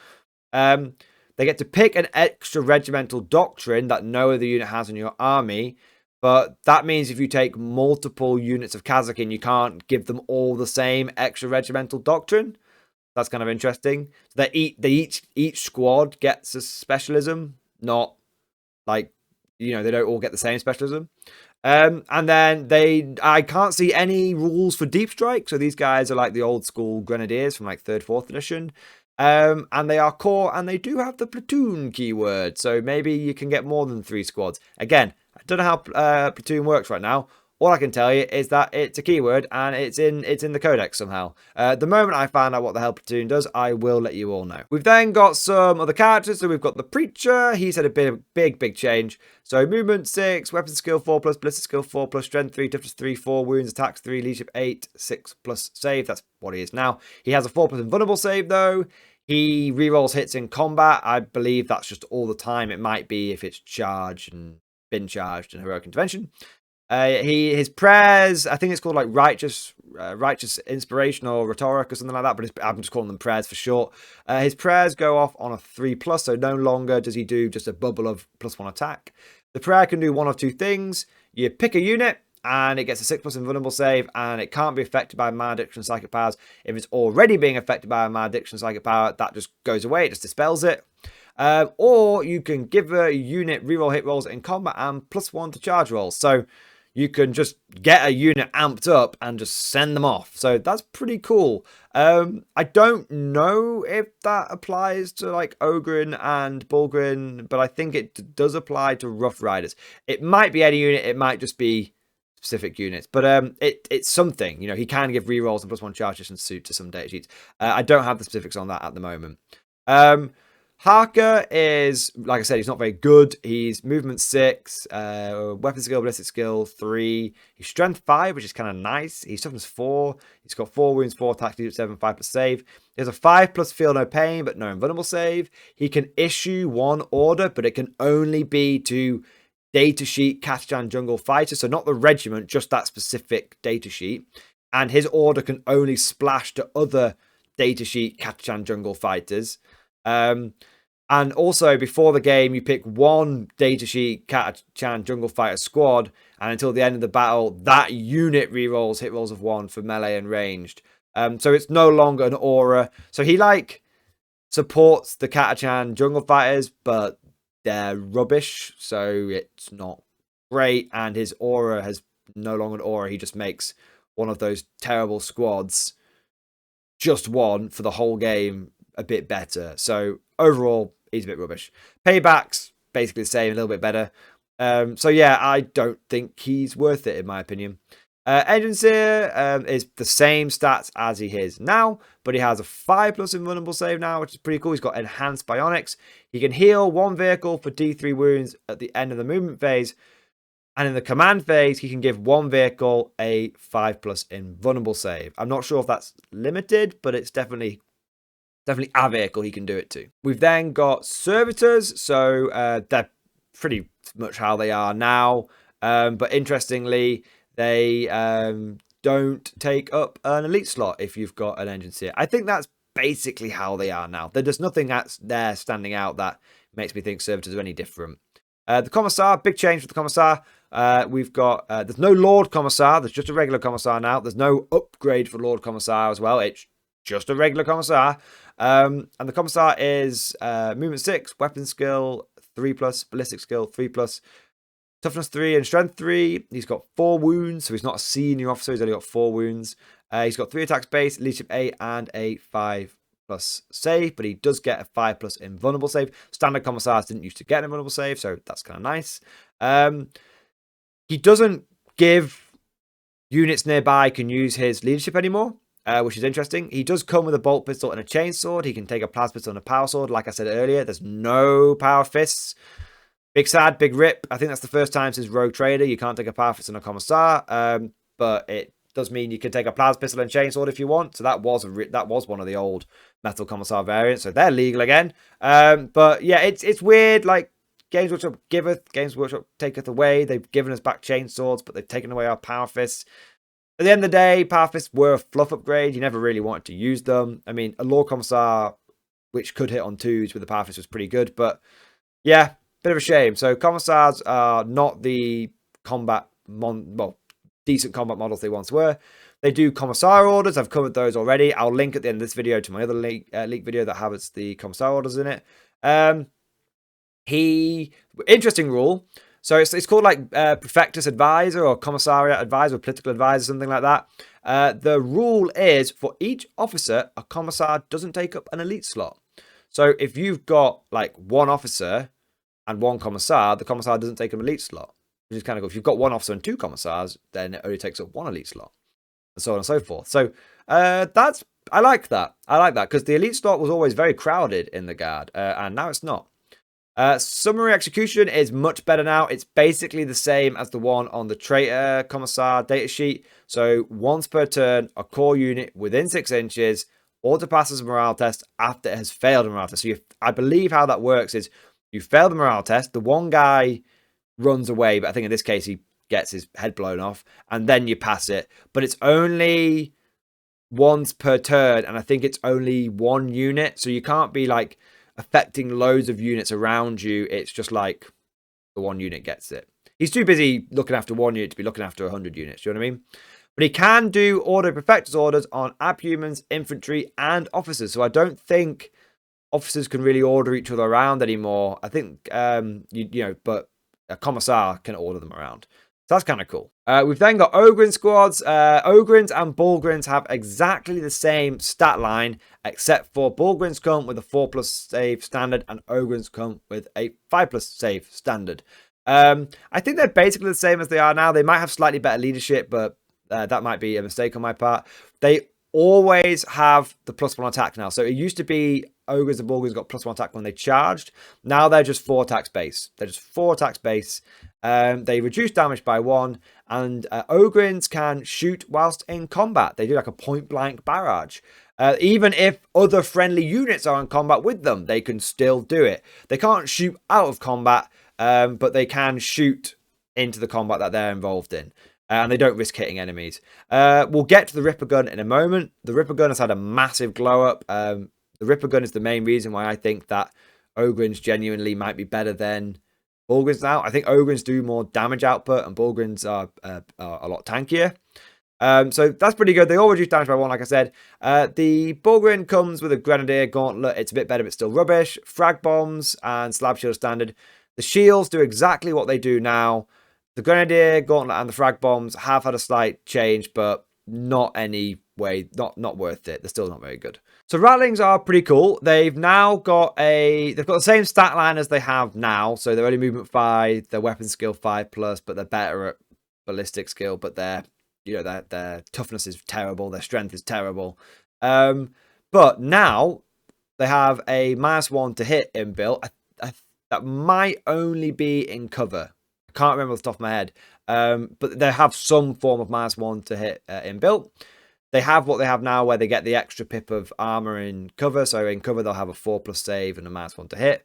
They get to pick an extra regimental doctrine that no other unit has in your army. But that means if you take multiple units of Kazakin, you can't give them all the same extra regimental doctrine. That's kind of interesting. So each squad gets a specialism, not like, they don't all get the same specialism. And then I can't see any rules for deep strike. So these guys are like the old school grenadiers from like 3rd, 4th edition. And they are core, and they do have the platoon keyword. So maybe you can get more than 3 squads. Again, I don't know how platoon works right now. All I can tell you is that it's a keyword and it's in the codex somehow. The moment I find out what the hell platoon does, I will let you all know. We've then got some other characters. So we've got the Preacher. He's had a bit of big change. So movement 6, weapon skill 4+, ballistic skill 4+, strength 3, toughness 3, 4 wounds, attacks 3, leadership 8, 6+ save. That's what he is now. He has a 4+ invulnerable save though. He rerolls hits in combat. I believe that's just all the time. It might be if it's charged and been charged in heroic intervention. His prayers, I think it's called like righteous inspiration or rhetoric or something like that, but I'm just calling them prayers for short. His prayers go off on a 3+, so no longer does he do just a bubble of +1 attack. The prayer can do one of 2 things. You pick a unit, and it gets a 6+ invulnerable save, and it can't be affected by malediction psychic powers. If it's already being affected by a malediction psychic power, that just goes away, it just dispels it. Or you can give a unit reroll hit rolls in combat and +1 to charge rolls. So you can just get a unit amped up and just send them off. So that's pretty cool. I don't know if that applies to like Ogrin and Bulgrin, but I think it does apply to Rough Riders. It might be any unit, it might just be specific units, but it's something. You know, he can give rerolls and +1 charge and suit to some data sheets. I don't have the specifics on that at the moment. Harker is, like I said, he's not very good. He's movement 6, weapon skill, ballistic skill 3. He's strength 5, which is kind of nice. He's toughness 4. He's got 4 wounds, 4 attacks, 7, 5+ save. He has a 5+ feel no pain, but no invulnerable save. He can issue 1 order, but it can only be to datasheet Catachan jungle fighter, so not the regiment, just that specific datasheet. And his order can only splash to other datasheet Catachan jungle fighters. And also before the game, you pick 1 datasheet Catachan jungle fighter squad, and until the end of the battle, that unit rerolls hit rolls of 1 for melee and ranged. So it's no longer an aura. So he like supports the Catachan jungle fighters, but they're rubbish, so it's not great. And his aura has no longer an aura. He just makes one of those terrible squads, just one for the whole game, a bit better. So overall, he's a bit rubbish. Payback's basically the same, a little bit better. So yeah, I don't think he's worth it in my opinion. Engineer is the same stats as he is now, but he has a 5+ invulnerable save now, which is pretty cool. He's got enhanced bionics. He can heal 1 vehicle for D3 wounds at the end of the movement phase. And in the command phase, he can give 1 vehicle a 5+ invulnerable save. I'm not sure if that's limited, but it's definitely a vehicle he can do it to. We've then got servitors, so they're pretty much how they are now. But interestingly, they don't take up an elite slot if you've got an engineer. I think that's basically how they are now. There's nothing that's there standing out that makes me think servitors are any different. The Commissar, big change for the Commissar. We've got, there's no Lord Commissar, there's just a regular Commissar now. There's no upgrade for Lord Commissar as well. It's just a regular Commissar. And the Commissar is movement 6, weapon skill 3+, ballistic skill 3+, toughness 3 and strength 3. He's got 4 wounds, so he's not a senior officer. He's only got 4 wounds. He's got 3 attacks base, leadership 8, and a 5+ save, but he does get a 5+ invulnerable save. Standard Commissars didn't used to get an invulnerable save, so that's kind of nice. He doesn't give units nearby can use his leadership anymore, which is interesting. He does come with a bolt pistol and a chainsword. He can take a plasma pistol and a power sword. Like I said earlier, there's no power fists. Big sad, big rip. I think that's the first time since Rogue Trader you can't take a power fist on a Commissar, but it does mean you can take a plasma pistol and chainsword if you want. So that was one of the old Metal Commissar variants, so they're legal again. But yeah, it's weird. Like Games Workshop giveth, Games Workshop taketh away. They've given us back chainswords, but they've taken away our power fists. At the end of the day, power fists were a fluff upgrade. You never really wanted to use them. I mean, a Lord Commissar, which could hit on 2s with the power fist, was pretty good, but yeah, bit of a shame. So Commissars are not the decent combat models they once were. They do Commissar orders. I've covered those already. I'll link at the end of this video to my other leak video that has the Commissar orders in it. Interesting rule. So it's called like Prefectus Advisor or Commissariat Advisor or Political Advisor, something like that. The rule is for each officer, a Commissar doesn't take up an elite slot. So if you've got like 1 officer and 1 Commissar, the Commissar doesn't take an elite slot, which is kind of cool. If you've got 1 officer and 2 Commissars, then it only takes up 1 elite slot, and so on and so forth. So I like that. I like that because the elite slot was always very crowded in the Guard, and now it's not. Summary execution is much better now. It's basically the same as the one on the Traitor Commissar datasheet. So once per turn, a core unit within 6 inches auto passes a morale test after it has failed a morale test. So I believe how that works is you fail the morale test, the one guy runs away, but I think in this case he gets his head blown off, and then you pass it. But it's only once per turn, and I think it's only 1 unit, so you can't be like affecting loads of units around you. It's just like the 1 unit gets it. He's too busy looking after 1 unit to be looking after 100 units. Do you know what I mean? But he can do Order Perfectus orders on abhumans, infantry, and officers. So I don't think officers can really order each other around anymore. I think, but a Commissar can order them around. So that's kind of cool. We've then got Ogryn squads. Ogryns and Bullgryns have exactly the same stat line, except for Bullgryns come with a 4+ save standard and Ogryns come with a 5+ save standard. I think they're basically the same as they are now. They might have slightly better leadership, but that might be a mistake on my part. They always have the +1 attack now. So it used to be Ogres and Bullgryns got +1 attack when they charged. Now they're just 4 attacks base. They're just 4 attacks base. They reduce damage by 1, and Ogryns can shoot whilst in combat. They do like a point-blank barrage. Even if other friendly units are in combat with them, they can still do it. They can't shoot out of combat, but they can shoot into the combat that they're involved in. And they don't risk hitting enemies. We'll get to the Ripper Gun in a moment. The Ripper Gun has had a massive glow up. The Ripper Gun is the main reason why I think that Ogryns genuinely might be better than Bullgryns now. I think Ogryns do more damage output and Bullgryns are a lot tankier. So that's pretty good. They all reduce damage by 1, like I said. The Bullgryn comes with a Grenadier Gauntlet. It's a bit better, but still rubbish. Frag Bombs and Slab Shield standard. The shields do exactly what they do now. The Grenadier Gauntlet and the Frag Bombs have had a slight change, but not any way, not worth it. They're still not very good. So Rattlings are pretty cool. They've now got the same stat line as they have now. So they're only movement 5, their weapon skill 5+, but they're better at ballistic skill, but their toughness is terrible, their strength is terrible. But now they have a -1 to hit inbuilt. That might only be in cover. I can't remember off the top of my head. But they have some form of -1 to hit inbuilt. They have what they have now where they get the extra pip of armor in cover. So in cover, they'll have a 4+ save and a -1 to hit.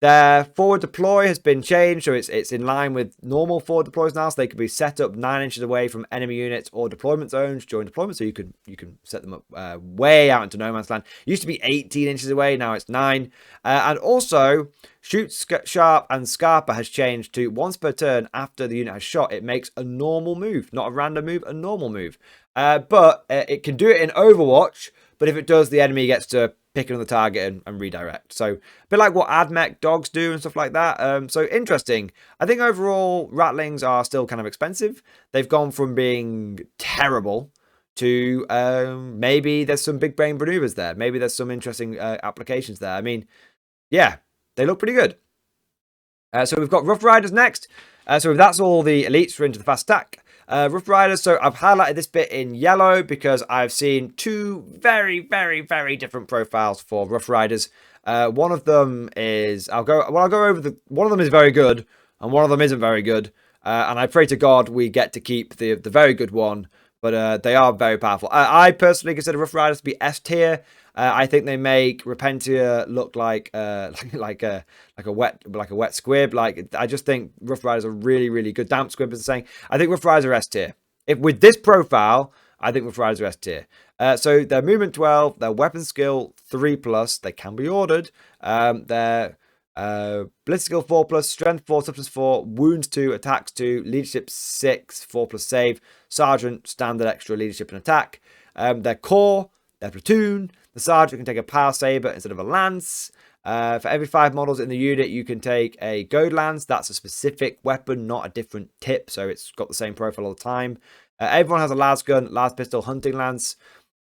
Their forward deploy has been changed. So it's in line with normal forward deploys now. So they can be set up 9 inches away from enemy units or deployment zones during deployment. So you can set them up way out into no man's land. It used to be 18 inches away. Now it's 9. And also, Shoot Sharp and Scarper has changed to once per turn after the unit has shot. It makes a normal move, not a random move, a normal move. But it can do it in Overwatch. But if it does, the enemy gets to pick another target and redirect. So a bit like what AdMech dogs do and stuff like that. So interesting. I think overall, Rattlings are still kind of expensive. They've gone from being terrible to maybe there's some big brain maneuvers there. Maybe there's some interesting applications there. I mean, yeah, they look pretty good. So we've got Rough Riders next. So if that's all the elites, we're into the fast stack. Rough Riders, so I've highlighted this bit in yellow because I've seen 2 very, very, very different profiles for Rough Riders. One of them is, I'll go over one of them is very good and one of them isn't very good. And I pray to God we get to keep the very good one, but they are very powerful. I personally consider Rough Riders to be S tier. I think they make Repentia look like a wet squib. I just think Rough Riders are really, really good. Damp squib is saying. I think Rough Riders are S tier. If with this profile, I think Rough Riders are S tier. So their movement 12, their weapon skill 3+. They can be ordered. Their ballistic skill 4+, strength 4, toughness 4, wounds 2, attacks 2, leadership 6, 4+ save, sergeant, standard extra leadership and attack. Their core, their platoon. The sergeant can take a power saber instead of a lance. For every 5 models in the unit, you can take a goad lance. That's a specific weapon, not a different tip. So it's got the same profile all the time. Everyone has a las gun, las pistol, hunting lance.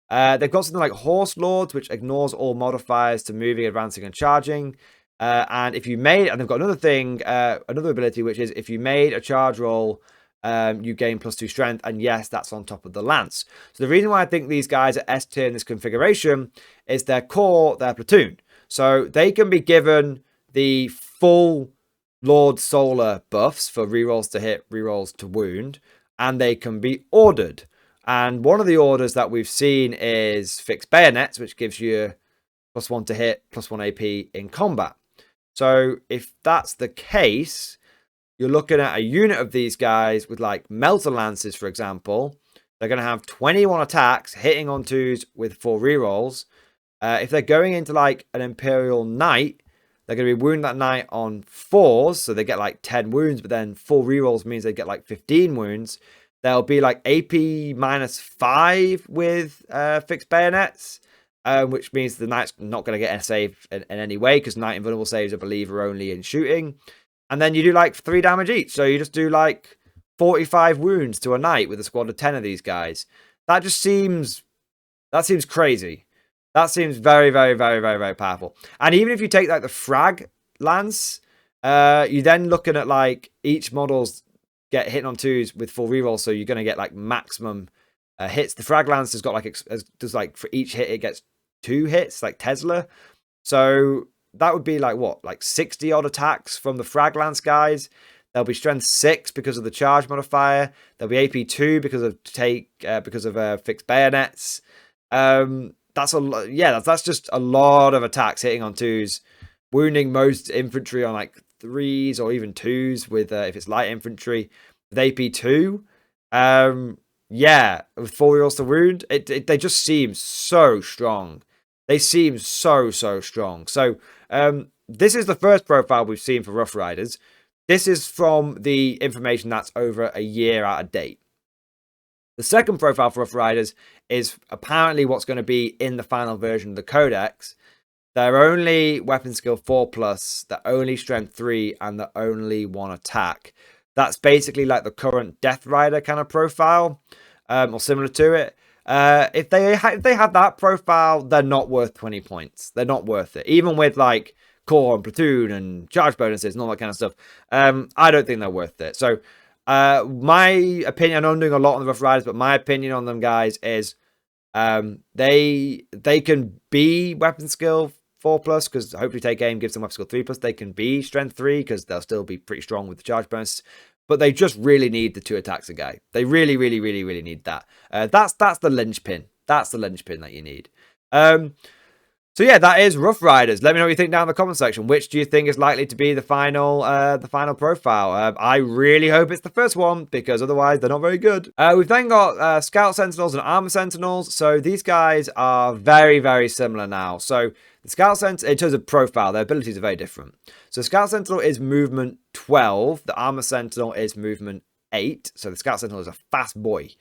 They've got something like Horse Lords, which ignores all modifiers to moving, advancing, and charging. And if you made, and they've got another thing, another ability, which is if you made a charge roll, you gain +2 strength, and yes, that's on top of the lance. So the reason why I think these guys are S tier in this configuration is their core, their platoon. So they can be given the full Lord Solar buffs for rerolls to hit, rerolls to wound, and they can be ordered. And one of the orders that we've seen is fixed bayonets, which gives you +1 to hit, +1 AP in combat. So if that's the case, you're looking at a unit of these guys with like Melter Lances, for example. They're going to have 21 attacks, hitting on 2s with 4 rerolls. If they're going into like an Imperial Knight, they're going to be wounding that Knight on 4s, so they get like 10 wounds, but then 4 rerolls means they get like 15 wounds. They'll be like AP -5 with fixed bayonets, which means the Knight's not going to get a save in any way, because Knight invulnerable saves, I believe, are only in shooting. And then you do like 3 damage each. So you just do like 45 wounds to a knight with a squad of 10 of these guys. That seems crazy. That seems very, very, very, very, very powerful. And even if you take like the frag lance, you're then looking at like each models get hit on 2s with full reroll. So you're going to get like maximum hits. The frag lance has got like, does like for each hit, it gets 2 hits, like Tesla. So that would be like what, like 60 odd attacks from the frag lance guys. There'll be strength 6 because of the charge modifier. There'll be AP 2 because of fixed bayonets. That's a lot. Yeah, that's just a lot of attacks hitting on 2s, wounding most infantry on like 3s or even 2s with if it's light infantry with AP 2. Yeah, with 4 rolls to wound, they just seem so strong. They seem so strong. So this is the first profile we've seen for Rough Riders. This is from the information that's over a year out of date. The second profile for Rough Riders is apparently what's going to be in the final version of the Codex. They're only weapon skill 4+, they're only strength 3, and they're only 1 attack. That's basically like the current Death Rider kind of profile, or similar to it. If they have that profile, they're not worth 20 points. They're not worth it. Even with like core and platoon and charge bonuses and all that kind of stuff. I don't think they're worth it. So my opinion, I know I'm doing a lot on the Rough Riders, but my opinion on them guys is they can be weapon skill 4+, because hopefully take aim gives them weapon skill 3+. They can be strength 3 because they'll still be pretty strong with the charge bonus. But they just really need the 2 attacks a guy. They really need that. That's the linchpin. That's the linchpin that you need. So yeah, that is Rough Riders. Let me know what you think down in the comment section. Which do you think is likely to be the final profile? I really hope it's the first one, because otherwise they're not very good. We've then got Scout Sentinels and Armor Sentinels. So these guys are very similar now. So the Scout Sentinel, in terms of profile, their abilities are very different. So Scout Sentinel is movement 12. The Armor Sentinel is movement 8. So the Scout Sentinel is a fast boy.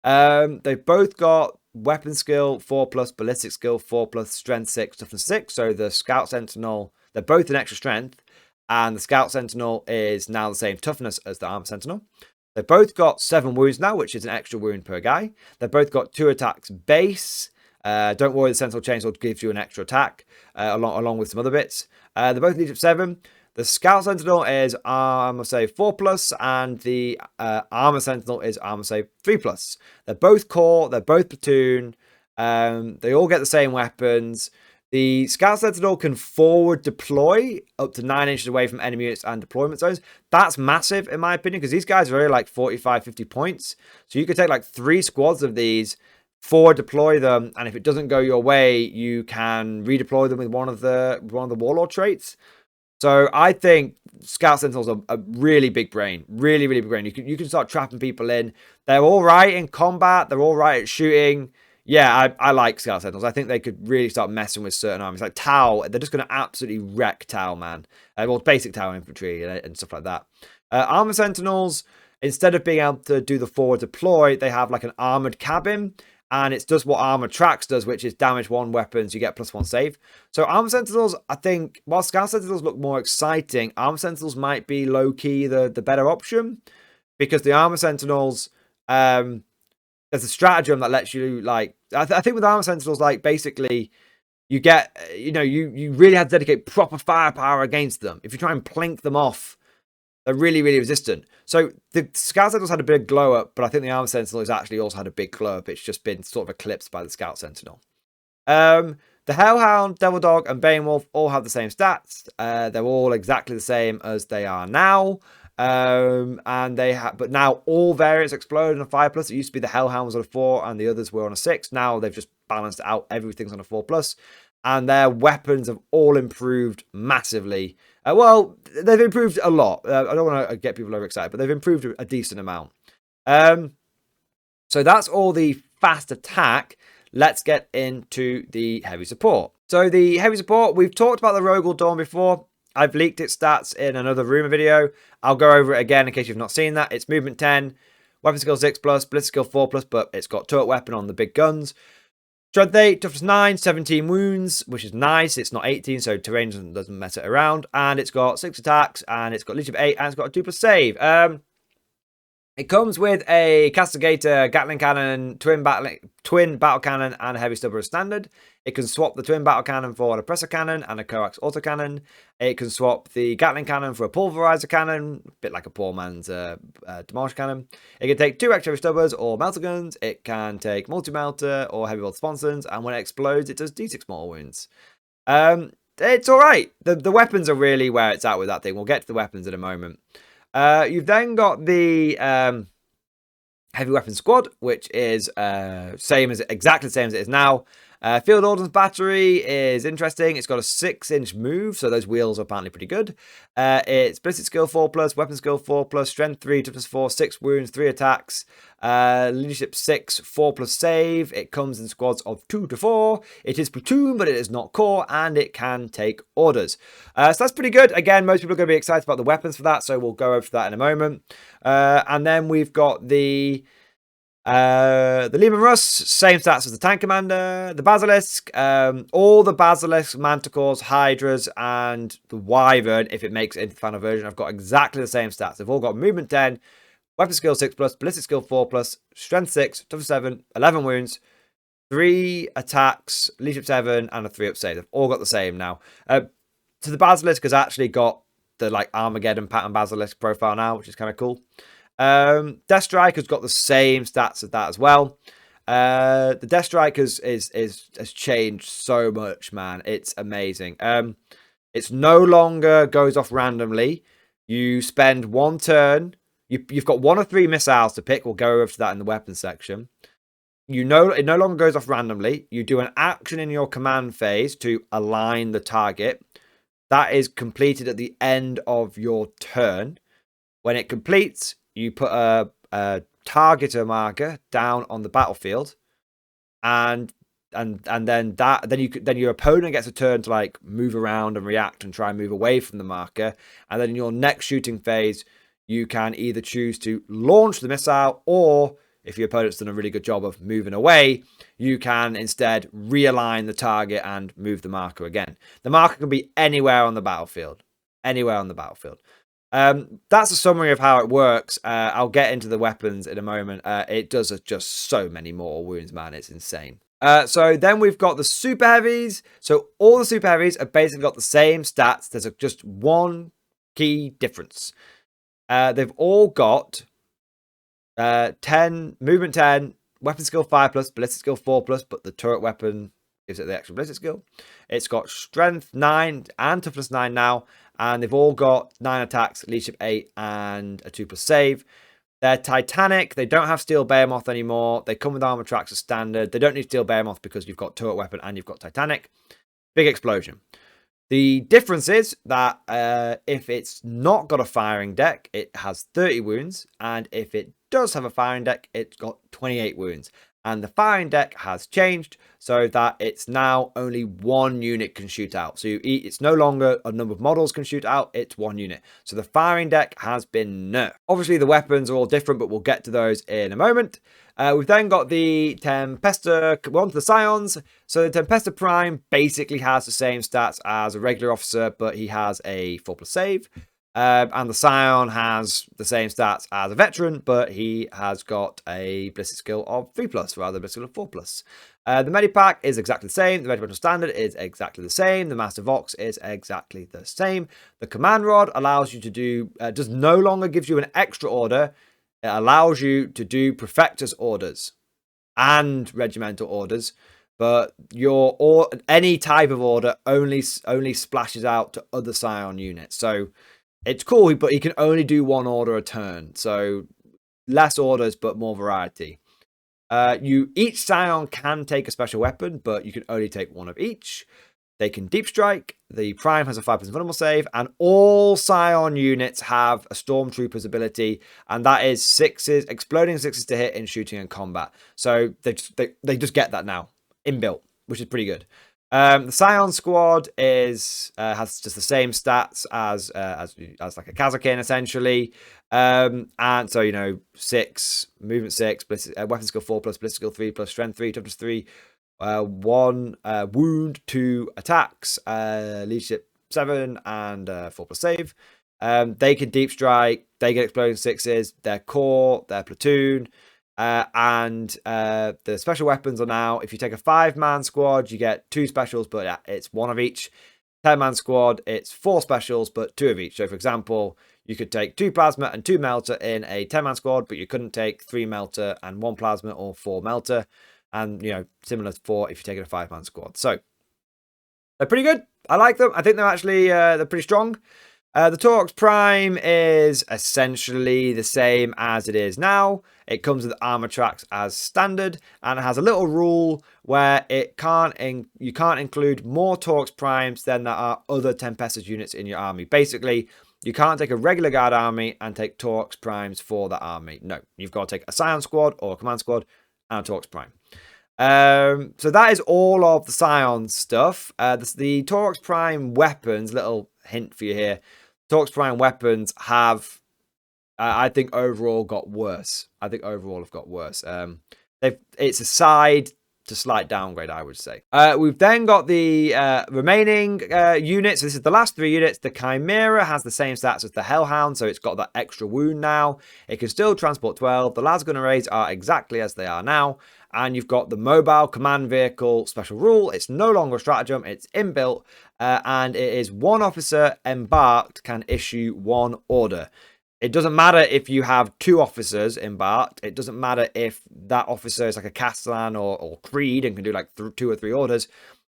They've both got weapon skill 4+, ballistic skill 4+, strength 6, toughness 6. So the Scout Sentinel, they're both an extra strength, and the Scout Sentinel is now the same toughness as the Armor Sentinel. They've both got 7 wounds now, which is an extra wound per guy. They've both got 2 attacks base. Don't worry, the Sentinel Chainsaw gives you an extra attack along with some other bits. They're both lead of 7. The Scout Sentinel is Armor Save 4+, and the Armor Sentinel is Armor Save 3+. They're both core, they're both platoon, they all get the same weapons. The Scout Sentinel can forward deploy up to 9 inches away from enemy units and deployment zones. That's massive, in my opinion, because these guys are only like 45-50 points. So you could take like 3 squads of these, forward deploy them, and if it doesn't go your way, you can redeploy them with one of the Warlord traits. So I think Scout Sentinels are a really big brain. Really big brain. You can start trapping people in. They're all right in combat. They're all right at shooting. Yeah, I like Scout Sentinels. I think they could really start messing with certain armies. Like Tau, they're just going to absolutely wreck Tau, man. Well, basic Tau infantry and stuff like that. Armor Sentinels, instead of being able to do the forward deploy, they have like an armored cabin. And it's just what Armored Tracks does, which is damage 1 weapons, you get +1 save. So Armor Sentinels, I think, while Scout Sentinels look more exciting, Armor Sentinels might be low-key the better option. Because the Armor Sentinels, there's a stratagem that lets you, like, I think with Armor Sentinels, like, basically, you get, you really have to dedicate proper firepower against them. If you try and plink them off, they're really resistant. So the Scout Sentinels had a big glow up, but I think the Armor Sentinel has actually also had a big glow up. It's just been sort of eclipsed by the Scout Sentinel. The Hellhound, Devil Dog, and Banewolf all have the same stats. They're all exactly the same as they are now. And they have, but now all variants explode on a 5+. It used to be the Hellhound was on a 4 and the others were on a 6. Now they've just balanced out. Everything's on a 4+. And their weapons have all improved massively. Well, they've improved a lot. I don't want to get people overexcited, but they've improved a decent amount. So that's all the fast attack. Let's get into the heavy support. So the heavy support, we've talked about the Rogel Dawn before. I've leaked its stats in another rumor video. I'll go over it again in case you've not seen that. It's movement 10, weapon skill 6+, ballistic skill 4+, but it's got turret weapon on the big guns. Strength 8, toughness 9, 17 wounds, which is nice. It's not 18, so terrain doesn't mess it around. And it's got 6 attacks, and it's got leadership 8, and it's got a 2+ save. It comes with a Castigator, Gatling Cannon, Twin Battle Cannon, and a Heavy Stubber as standard. It can swap the Twin Battle Cannon for an Oppressor Cannon and a Coax Autocannon. It can swap the Gatling Cannon for a Pulverizer Cannon, a bit like a poor man's Demolish Cannon. It can take 2 extra Heavy Stubbers or Melter Guns. It can take Multi-Melter or Heavy Bolt Sponsons, and when it explodes, it does D6 mortal wounds. It's alright. The weapons are really where it's at with that thing. We'll get to the weapons in a moment. You've then got the Heavy Weapon Squad, which is exactly the same as it is now. Field Ordnance Battery is interesting. It's got a 6-inch move, so those wheels are apparently pretty good. It's Ballistic Skill 4+, Weapon Skill 4+, Strength 3, Toughness 4, 6 wounds, 3 attacks, Leadership 6, 4+ save. It comes in squads of 2 to 4. It is platoon, but it is not core, and it can take orders. So that's pretty good. Again, most people are going to be excited about the weapons for that, so we'll go over that in a moment. And then we've got the Lehman Russ, same stats as the Tank Commander, the Basilisk, all the Basilisk, Manticores, Hydras, and the Wyvern, if it makes it into the final version, I've got exactly the same stats. They've all got Movement 10, Weapon Skill 6+, Ballistic Skill 4+, Strength 6, Toughness 7, 11 wounds, 3 attacks, Leadership 7, and a 3-up save. They've all got the same now. So the Basilisk has actually got the like Armageddon pattern Basilisk profile now, which is kind of cool. Death Strike has got the same stats as that as well. The Death Strike has changed so much, man. It's amazing. It's no longer goes off randomly. You spend 1 turn. You've got 1 or 3 missiles to pick. We'll go over to that in the weapons section. It no longer goes off randomly. You do an action in your command phase to align the target. That is completed at the end of your turn. When it completes, you put a targeter marker down on the battlefield, and then your opponent gets a turn to like move around and react and try and move away from the marker. And then in your next shooting phase, you can either choose to launch the missile, or if your opponent's done a really good job of moving away, you can instead realign the target and move the marker again. The marker can be anywhere on the battlefield. Anywhere on the battlefield. That's a summary of how it works. I'll get into the weapons in a moment. It does just so many more wounds, man. It's insane. So then we've got the Super Heavies. So all the Super Heavies have basically got the same stats. There's just one key difference. They've all got 10, movement 10, weapon skill 5+, ballistic skill 4+, but the turret weapon gives it the extra ballistic skill. It's got strength 9 and toughness 9 now, and they've all got 9 attacks, leadership 8, and a 2+ save. They're Titanic. They don't have Steel Behemoth anymore. They come with armor tracks as standard. They don't need Steel Behemoth because you've got turret weapon and you've got Titanic. Big explosion. The difference is that if it's not got a firing deck, it has 30 wounds. And if it does have a firing deck, it's got 28 wounds. And the firing deck has changed so that it's now only 1 unit can shoot out. So it's no longer a number of models can shoot out, it's 1 unit. So the firing deck has been nerfed. Obviously, the weapons are all different, but we'll get to those in a moment. We've then got the Tempesta, one to the Scions. So the Tempesta Prime basically has the same stats as a regular officer, but he has a 4+ save. And the Scion has the same stats as a veteran, but he has got a ballistic skill of 3+ rather than a ballistic skill of 4+. The Medipack is exactly the same. The Regimental Standard is exactly the same. The Master Vox is exactly the same. The Command Rod allows you to do, does no longer gives you an extra order. It allows you to do Prefectus orders and Regimental orders, but any type of order only splashes out to other Scion units. So it's cool, but he can only do 1 order a turn. So less orders, but more variety. Each Scion can take a special weapon, but you can only take 1 of each. They can deep strike. The Prime has a 5% vulnerable save, and all Scion units have a Stormtrooper's ability, and that is 6s, exploding 6s to hit in shooting and combat. So they just get that now inbuilt, which is pretty good. The Scion squad has just the same stats as like a Kazakin essentially, and so 6 movement 6, weapon skill 4+, ballistic skill 3+, strength 3, toughness 3, 1 wound, 2 attacks, leadership 7, and 4+ save. They can deep strike, they get exploding 6s, their core, their platoon, and the special weapons are now, if you take a 5-man squad, you get 2 specials, but yeah, it's 1 of each. 10-man squad, it's 4 specials, but 2 of each. So, for example, you could take 2 plasma and 2 melter in a 10-man squad, but you couldn't take 3 melter and 1 plasma or 4 melter. And, you know, similar for if you take it a 5-man squad. So, they're pretty good. I like them. I think they're actually, they're pretty strong. The Torx Prime is essentially the same as it is now. It comes with armor tracks as standard, and it has a little rule where you can't include more Torx Primes than there are other Tempestus units in your army. Basically, you can't take a regular guard army and take Torx Primes for that army. No, you've got to take a Scion squad or a Command squad and a Torx Prime. So that is all of the Scion stuff. The Torx Prime weapons, little hint for you here. Torx Prime weapons have, I think, overall got worse. I think overall have got worse. It's a side to slight downgrade, I would say. We've then got the remaining units. So this is the last 3 units. The Chimera has the same stats as the Hellhound, so it's got that extra wound now. It can still transport 12. The Lasgun arrays are exactly as they are now. And you've got the mobile command vehicle special rule. It's no longer a stratagem. It's inbuilt. And it is 1 officer embarked can issue 1 order. It doesn't matter if you have 2 officers embarked. It doesn't matter if that officer is like a Castellan or Creed and can do like 2 or 3 orders.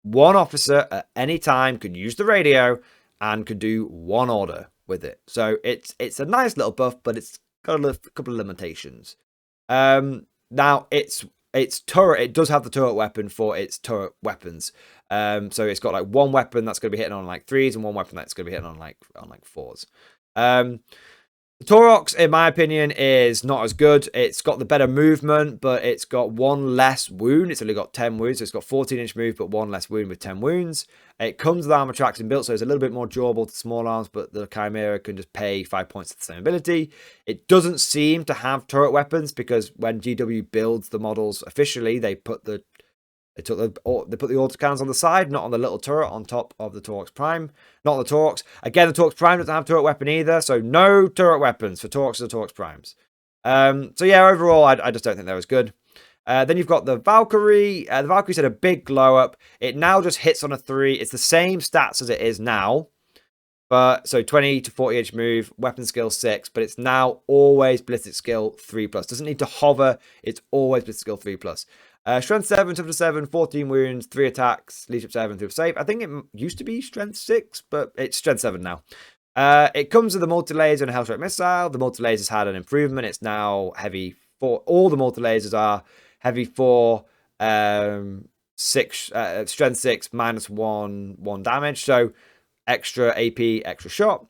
1 officer at any time could use the radio and could do 1 order with it. So it's a nice little buff, but it's got a couple of limitations. Now its turret, it does have the turret weapon for its turret weapons. So it's got like 1 weapon that's going to be hitting on like 3s and 1 weapon that's going to be hitting on like 4s. The Taurox, in my opinion, is not as good. It's got the better movement, but it's got 1 less wound. It's only got 10 wounds. So it's got 14-inch move, but 1 less wound with 10 wounds. It comes with armor tracks inbuilt, so it's a little bit more durable to small arms, but the Chimera can just pay 5 points to the same ability. It doesn't seem to have turret weapons, because when GW builds the models officially, they put the autocannons on the side, not on the little turret on top of the Torx Prime. Not on the Torx. Again, the Torx Prime doesn't have turret weapon either, so no turret weapons for Torx or Torx Primes. So yeah, overall, I just don't think they're as good. Then you've got the Valkyrie. The Valkyrie's had a big glow up. It now just hits on a 3. It's the same stats as it is now. But so 20 to 40-inch move, weapon skill 6, but it's now always ballistic skill 3+. Doesn't need to hover. It's always ballistic skill 3+. Strength 7, toughness 7, 14 wounds, 3 attacks, leadership 7, 3 save. I think it used to be strength 6, but it's strength 7 now. It comes with a multi-laser and a Hellstrike missile. The multi-laser's had an improvement. It's now heavy 4. All the multi-lasers are heavy 4, 6, strength 6, -1 damage. So extra AP, extra shot.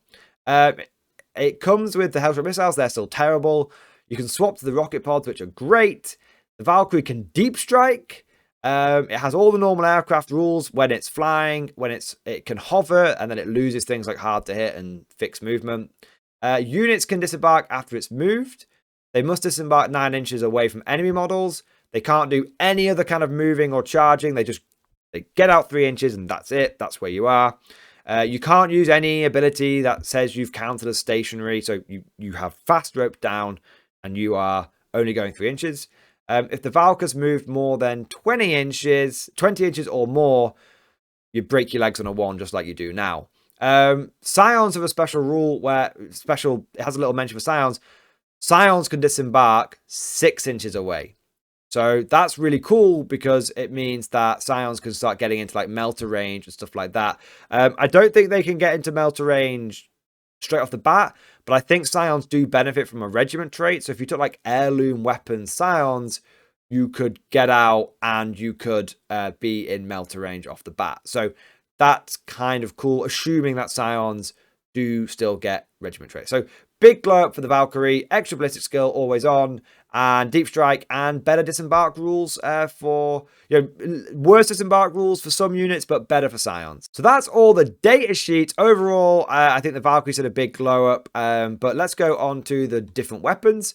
It comes with the Hellstrike missiles. They're still terrible. You can swap to the rocket pods, which are great. The Valkyrie can deep strike. It has all the normal aircraft rules when it's flying, when it can hover, and then it loses things like hard to hit and fixed movement. Units can disembark after it's moved. They must disembark 9 inches away from enemy models. They can't do any other kind of moving or charging. They get out 3 inches and that's it. That's where you are. You can't use any ability that says you've counted as stationary. So you have fast rope down and you are only going 3 inches. If the Valkyr's moved more than 20 inches or more, you break your legs on a 1 just like you do now. Scions have a special rule where it has a little mention for Scions. Scions can disembark 6 inches away. So that's really cool because it means that Scions can start getting into like melter range and stuff like that. I don't think they can get into melter range straight off the bat, but I think Scions do benefit from a regiment trait. So if you took like heirloom weapons Scions, you could get out and you could be in melter range off the bat. So that's kind of cool, assuming that Scions do still get regiment traits. So big glow up for the Valkyrie, extra ballistic skill always on, and deep strike and better disembark rules for, worse disembark rules for some units, but better for Scions. So that's all the data sheets. Overall, I think the Valkyrie's had a big glow up, but let's go on to the different weapons.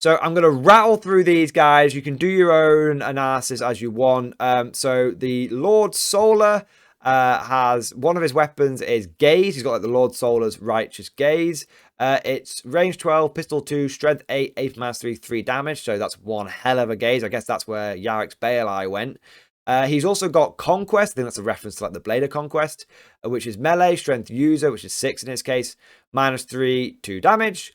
So I'm going to rattle through these guys. You can do your own analysis as you want. So the Lord Solar has one of his weapons is Gaze. He's got like the Lord Solar's Righteous Gaze. It's range 12, pistol 2, strength 8, 8 mastery, 3 damage. So that's one hell of a gaze. I guess that's where Yarek's Baelai went. He's also got Conquest. I think that's a reference to like the Blade of Conquest, which is melee, strength user, which is 6 in his case, -3, 2 damage.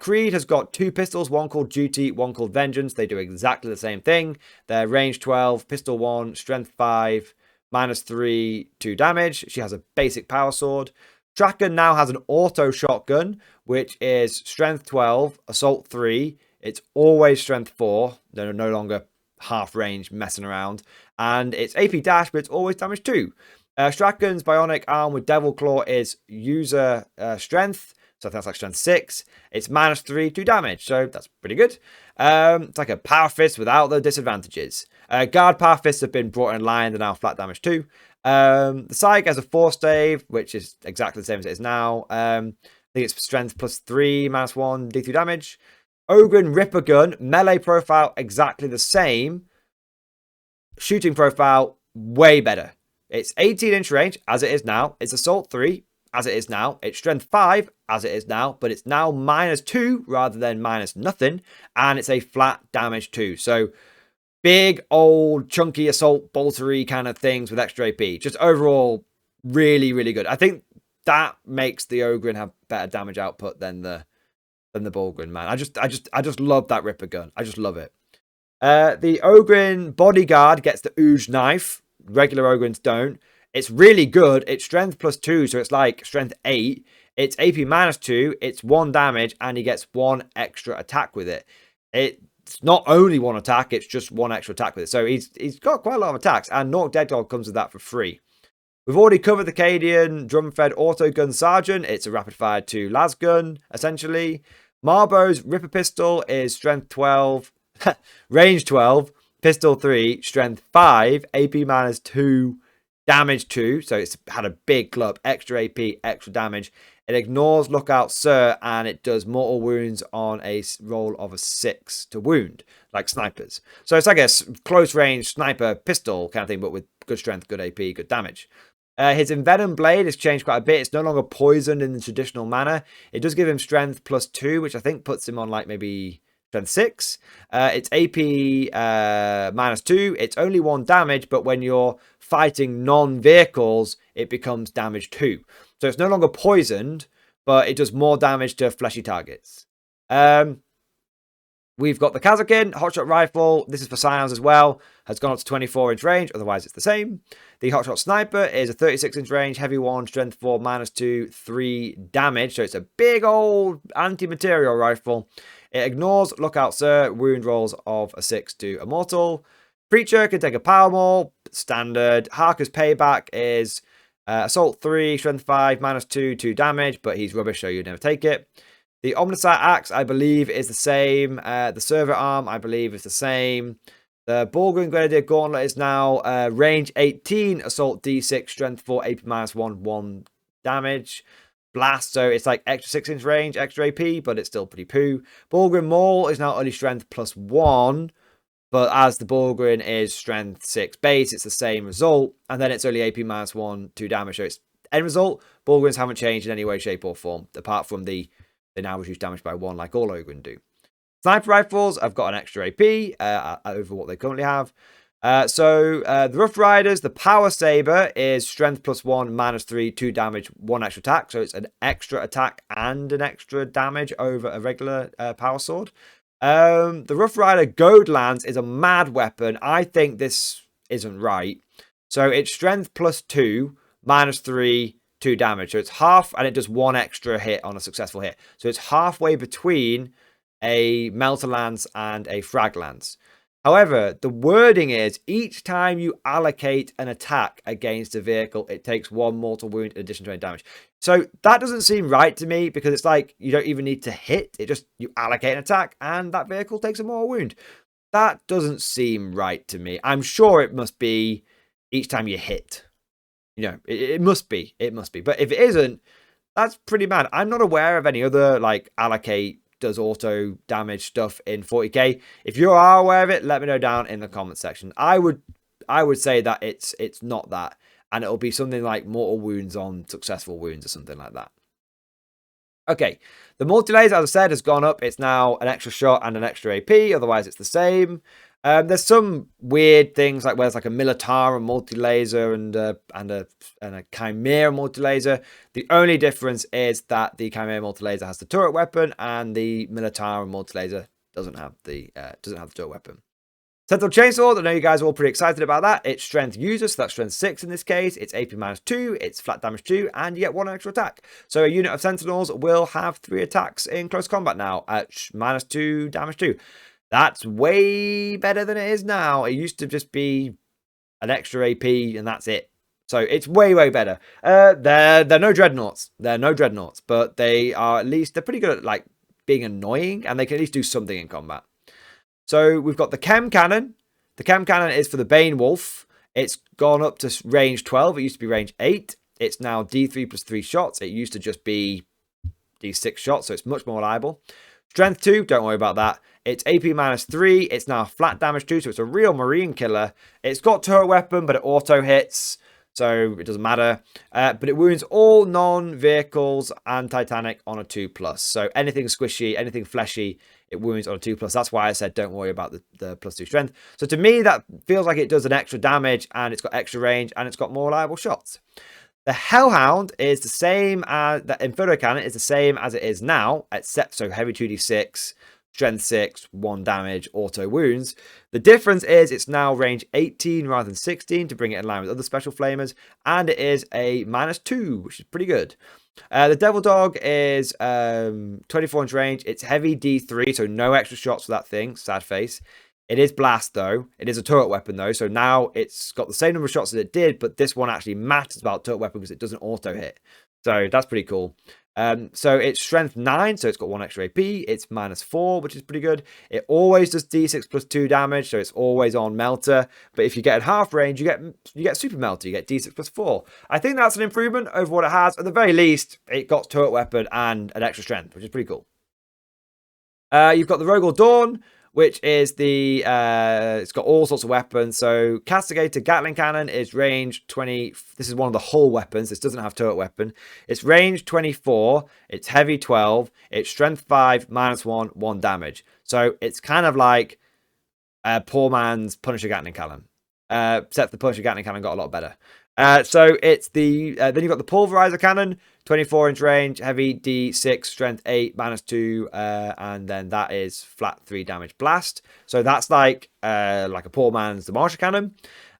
Creed has got 2 pistols, one called Duty, one called Vengeance. They do exactly the same thing. They're range 12, pistol 1, strength 5, -3, 2 damage. She has a basic power sword. Tracker now has an auto shotgun, which is strength 12, assault 3. It's always strength 4. They're no longer half range messing around. And it's AP dash, but it's always damage 2. Stratton's bionic arm with Devil Claw is user strength. So that's like strength 6. It's -3, 2 damage. So that's pretty good. It's like a power fist without the disadvantages. Guard power fists have been brought in line. They're now flat damage 2. The Psych has a force stave, which is exactly the same as it is now. I think it's strength +3, -1, D3 damage. Ogren Ripper Gun, melee profile exactly the same. Shooting profile, way better. It's 18-inch range, as it is now. It's assault 3, as it is now. It's strength 5, as it is now. But it's now -2 rather than -nothing. And it's a flat damage 2. So big, old, chunky assault boltery kind of things with extra AP. Just overall, really, really good. I think that makes the Ogren have better damage output than the Bulgrin, man. I just love that Ripper Gun. I just love it. The Ogren Bodyguard gets the Ooge Knife. Regular Ogrens don't. It's really good. It's strength +2, so it's like strength 8. It's AP -2. It's 1 damage, and he gets 1 extra attack with it. It's not only 1 attack, it's just 1 extra attack with it. So he's got quite a lot of attacks, and Nork Dead Dog comes with that for free. We've already covered the Cadian Drum-Fed Auto Gun Sergeant. It's a rapid-fire 2 las gun, essentially. Marbo's Ripper Pistol is strength 12, range 12, pistol 3, strength 5, AP -2, damage 2. So it's had a big club, extra AP, extra damage. It ignores Lookout Sir, and it does mortal wounds on a roll of a 6 to wound, like snipers. So it's like a close range sniper pistol kind of thing, but with good strength, good AP, good damage. His Envenom Blade has changed quite a bit. It's no longer poisoned in the traditional manner. It does give him strength +2, which I think puts him on like maybe strength 6. It's AP -2. It's only 1 damage, but when you're fighting non-vehicles, it becomes damage 2. So it's no longer poisoned, but it does more damage to fleshy targets. We've got the Kazakin Hotshot Rifle. This is for Scions as well. Has gone up to 24-inch range. Otherwise, it's the same. The Hotshot Sniper is a 36-inch range. Heavy 1, strength 4, -2, 3 damage. So it's a big old anti-material rifle. It ignores Lookout Sir. Wound rolls of a 6 to a mortal. Preacher can take a power maul. Standard. Harker's Payback is assault 3, strength 5, -2, 2 damage. But he's rubbish, so you'd never take it. The Omnisite Axe, I believe, is the same. The Server Arm, I believe, is the same. The Bulgrin Grenadier Gauntlet is now range 18, Assault D6, Strength 4, AP -1, 1 damage. Blast, so it's like extra 6-inch range, extra AP, but it's still pretty poo. Bulgrin Maul is now only Strength +1, but as the Bulgrin is Strength 6 base, it's the same result. And then it's only AP -1, 2 damage. So it's end result. Bulgrins haven't changed in any way, shape, or form, apart from they now reduce damage by 1 like all Ogren do. Sniper rifles have got an extra AP over what they currently have. The Rough Riders, the Power Saber is strength +1, -3, 2 damage, 1 extra attack. So it's an extra attack and an extra damage over a regular power sword. The Rough Rider Goad Lance is a mad weapon. I think this isn't right. So it's strength +2, -3, 2 damage. So it's half, and it does 1 extra hit on a successful hit. So it's halfway between a Melter Lance and a Frag Lance. However, the wording is each time you allocate an attack against a vehicle, it takes 1 mortal wound in addition to any damage. So that doesn't seem right to me, because it's like you don't even need to hit. It just, you allocate an attack and that vehicle takes a mortal wound. That doesn't seem right to me. I'm sure it must be each time you hit. You know, it must be. It must be. But if it isn't, that's pretty mad. I'm not aware of any other like allocate does auto damage stuff in 40k. If you are aware of it, let me know down in the comment section. I would say that it's not that, and it'll be something like mortal wounds on successful wounds or something like that. Okay, the multi-laser, as I said, has gone up. It's now an extra shot and an extra AP. Otherwise, it's the same. There's some weird things like where there's like a Militara multi-laser and a Chimera multi-laser. The only difference is that the Chimera multi-laser has the turret weapon and the Militara multi-laser doesn't have the turret weapon. Sentinel Chainsaw, I know you guys are all pretty excited about that. It's strength user, so that's strength 6 in this case. It's AP -2, it's flat damage 2, and you get 1 extra attack. So a unit of Sentinels will have 3 attacks in close combat now at -2 damage 2. That's way better than it is now. It used to just be an extra AP and that's it. So it's way, way better. They're no dreadnoughts. They're no dreadnoughts, but they are at least, they're pretty good at like being annoying, and they can at least do something in combat. So we've got the Chem Cannon. The Chem Cannon is for the Bane Wolf. It's gone up to range 12. It used to be range 8. It's now D3 plus 3 shots. It used to just be D6 shots, so it's much more reliable. Strength 2, don't worry about that. It's AP -3. It's now flat damage 2, so it's a real marine killer. It's got turret weapon, but it auto hits, so it doesn't matter. But it wounds all non-vehicles and Titanic on a 2+. So anything squishy, anything fleshy, it wounds on a 2+. That's why I said don't worry about the +2 strength. So to me, that feels like it does an extra damage, and it's got extra range, and it's got more reliable shots. The Hellhound is the same as the Imperial Cannon is the same as it is now, except so heavy 2d6, strength 6, 1 damage, auto wounds. The difference is it's now range 18 rather than 16 to bring it in line with other special flamers, and it is a -2, which is pretty good. The Devil Dog is 24-inch range. It's heavy D3, so no extra shots for that thing. Sad face. It is blast, though. It is a turret weapon, though. So now it's got the same number of shots as it did, but this one actually matters about turret weapon because it doesn't auto hit. So that's pretty cool. So it's strength 9, so it's got 1 extra AP. It's -4, which is pretty good. It always does D6 plus 2 damage, so it's always on melter. But if you get in half range, you get super melter. You get D6 plus 4. I think that's an improvement over what it has. At the very least, it got turret weapon and an extra strength, which is pretty cool. You've got the Rogal Dawn, which is the, it's got all sorts of weapons. So Castigator Gatling Cannon is range 20. This is one of the hull weapons. This doesn't have turret weapon. It's range 24. It's heavy 12. It's strength 5, -1, 1 damage. So it's kind of like a poor man's Punisher Gatling Cannon. Except the Punisher Gatling Cannon got a lot better. So it's the, then you've got the Pulverizer Cannon, 24-inch range, heavy D6, strength 8, -2, and then that is flat 3 damage blast. So that's like a poor man's Demolisher Cannon.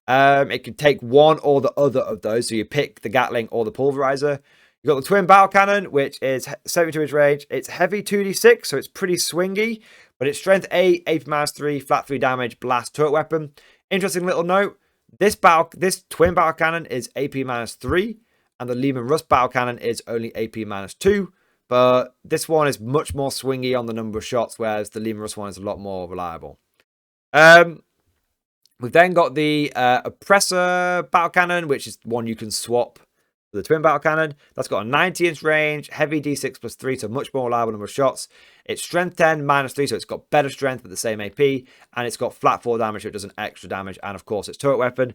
It can take one or the other of those, so you pick the Gatling or the Pulverizer. You've got the Twin Battle Cannon, which is 72-inch range. It's heavy 2d6, so it's pretty swingy, but it's strength 8, AP -3, flat 3 damage, blast turret weapon. Interesting little note. This Twin Battle Cannon is AP -3, and the Lehman Russ Battle Cannon is only AP -2. But this one is much more swingy on the number of shots, whereas the Lehman Russ one is a lot more reliable. We've then got the Oppressor Battle Cannon, which is one you can swap for the Twin Battle Cannon. That's got a 90-inch range, heavy D6 plus 3, so much more reliable number of shots. It's strength 10, -3, so it's got better strength but the same AP, and it's got flat 4 damage, so it does an extra damage, and of course it's turret weapon.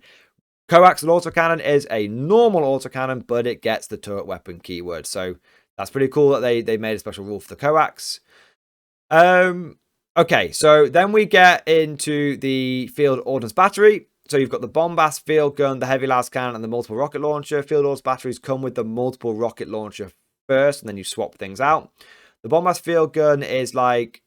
Coaxial Autocannon is a normal autocannon, but it gets the turret weapon keyword, so that's pretty cool that they made a special rule for the coax. Okay, so then we get into the Field Ordnance Battery. So you've got the Bombast Field Gun, the Heavy Las Cannon, and the Multiple Rocket Launcher. Field Ordnance Batteries come with the Multiple Rocket Launcher first, and then you swap things out. The Bombast Field Gun is like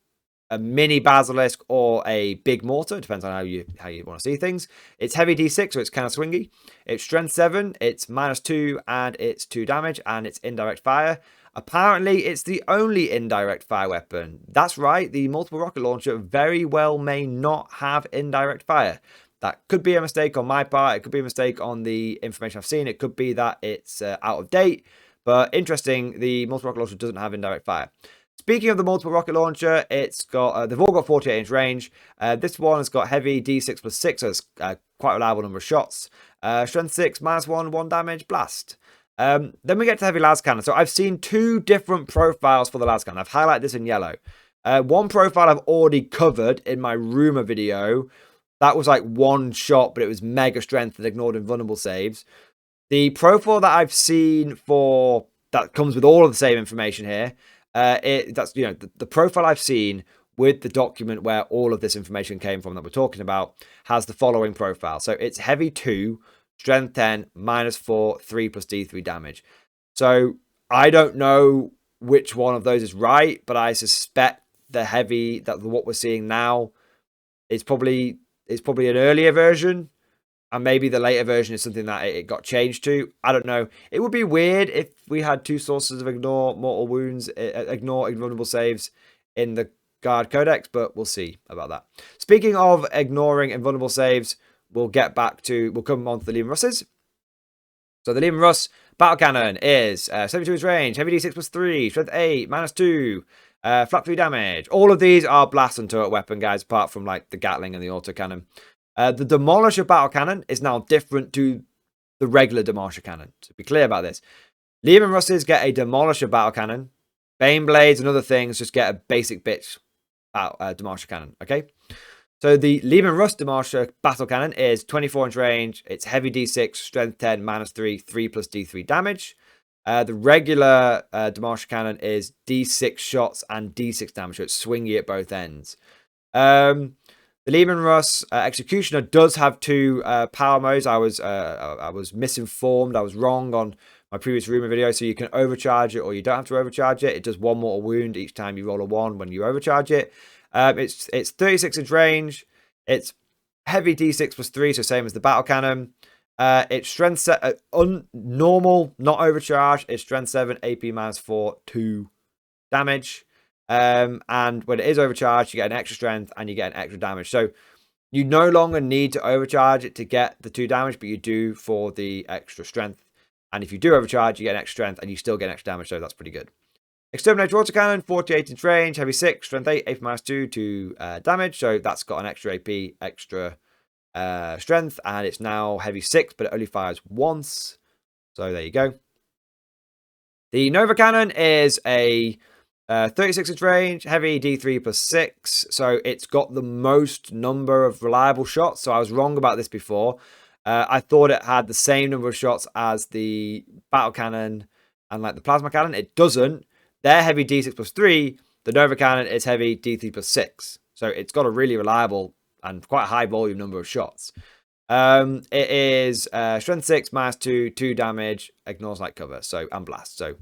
a mini Basilisk or a big mortar, depends on how you want to see things. It's heavy D6, so it's kind of swingy. It's strength 7, it's -2, and it's 2 damage, and it's indirect fire. Apparently, it's the only indirect fire weapon. That's right, the Multiple Rocket Launcher very well may not have indirect fire. That could be a mistake on my part. It could be a mistake on the information I've seen. It could be that it's out of date. But interesting, the Multiple Rocket Launcher doesn't have indirect fire. Speaking of the Multiple Rocket Launcher, it's got they've all got 48-inch range. This one has got heavy D6 plus 6, so it's quite a reliable number of shots. Strength 6, -1, 1 damage, blast. Then we get to Heavy Las Cannon. So I've seen 2 different profiles for the Las Cannon. I've highlighted this in yellow. One profile I've already covered in my rumor video. That was like one shot, but it was mega strength and ignored invulnerable saves. The profile that I've seen for that comes with all of the same information here. That's the profile I've seen with the document where all of this information came from that we're talking about has the following profile. So it's heavy 2, strength 10, -4, 3 plus D3 damage. So I don't know which one of those is right, but I suspect the heavy that what we're seeing now is probably an earlier version. And maybe the later version is something that it got changed to. I don't know. It would be weird if we had 2 sources of ignore mortal wounds, ignore invulnerable saves in the guard codex, but we'll see about that. Speaking of ignoring invulnerable saves, we'll come on to the Leman Russes. So the Leman Russ battle cannon is 72 inch range, heavy d6 plus 3, strength 8, -2, flat 3 damage. All of these are blast and turret weapon, guys, apart from like the Gatling and the autocannon. The Demolisher battle cannon is now different to the regular Demolisher cannon. So be clear about this. Leman Russes get a Demolisher battle cannon. Bane Blades and other things just get a basic bitch Demolisher cannon. Okay. So the Leman Russ Demolisher battle cannon is 24 inch range. It's heavy d6, strength 10, -3, 3 plus d3 damage. The regular Demolisher cannon is d6 shots and d6 damage. So it's swingy at both ends. The Leman Russ Executioner does have 2 power modes. I was misinformed. I was wrong on my previous rumor video. So you can overcharge it or you don't have to overcharge it. It does 1 mortal wound each time you roll a 1 when you overcharge it. It's 36 inch range. It's heavy d6 plus 3, so same as the battle cannon. It's strength normal, not overcharged. It's strength 7, AP -4, 2 damage. And when it is overcharged, you get an extra strength and you get an extra damage. So you no longer need to overcharge it to get the 2 damage, but you do for the extra strength. And if you do overcharge, you get an extra strength and you still get an extra damage. So that's pretty good. Exterminator autocannon, 48 inch range, heavy 6, strength 8, AP -2, 2 damage. So that's got an extra AP, extra strength, and it's now heavy 6, but it only fires once. So there you go. The Nova Cannon is a 36 inch range, heavy d3 plus 6. So it's got the most number of reliable shots. So I was wrong about this before. I thought it had the same number of shots as the battle cannon and like the plasma cannon. It doesn't. They're heavy d6 plus 3. The Nova Cannon is heavy d3 plus 6. So it's got a really reliable and quite a high volume number of shots. It is strength 6, -2, 2 damage, ignores light cover, so and blast. So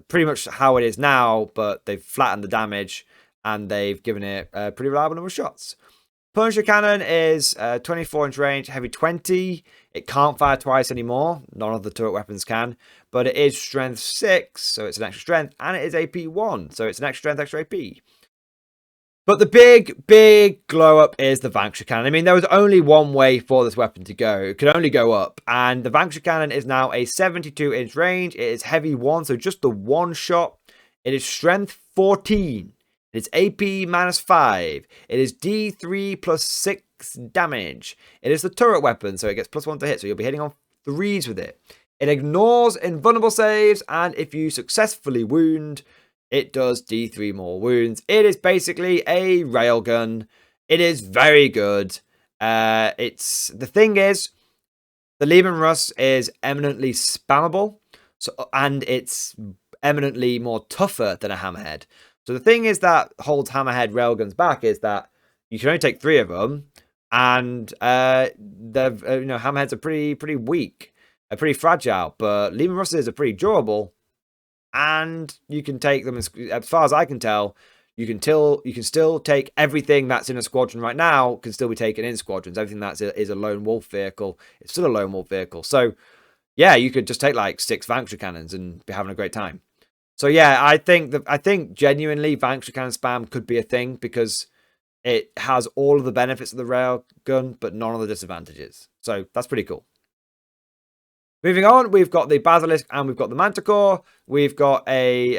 pretty much how it is now, but they've flattened the damage and they've given it a pretty reliable number of shots. Punisher Cannon is 24 inch range, heavy 20. It can't fire twice anymore. None of the turret weapons can. But it is strength 6, so it's an extra strength. And it is AP 1, so it's an extra strength, extra AP. But the big glow up is the Vanquisher Cannon. I mean, there was only one way for this weapon to go. It could only go up. And the Vanquisher Cannon is now a 72 inch range. It is heavy 1, so just the 1 shot. It is strength 14. It's AP -5. It is D3 plus 6 damage. It is the turret weapon, so it gets +1 to hit, so you'll be hitting on 3s with it. It ignores invulnerable saves, and if you successfully wound, it does D3 more wounds. It is basically a railgun. It is very good. The thing is, the Leman Russ is eminently spammable, and it's eminently more tougher than a hammerhead. So the thing is that holds hammerhead railguns back is that you can only take 3 of them, and hammerheads are pretty weak, pretty fragile. But Leman Russes are pretty durable, and you can take them as far as I can tell. You can still take everything that's in a squadron right now can still be taken in squadrons. Everything that is a lone wolf vehicle, it's still a lone wolf vehicle. So yeah, you could just take like 6 Vanquisher cannons and be having a great time. So yeah, I think genuinely Vanquisher Cannon spam could be a thing because it has all of the benefits of the railgun, but none of the disadvantages. So that's pretty cool. Moving on, we've got the Basilisk and we've got the Manticore. We've got these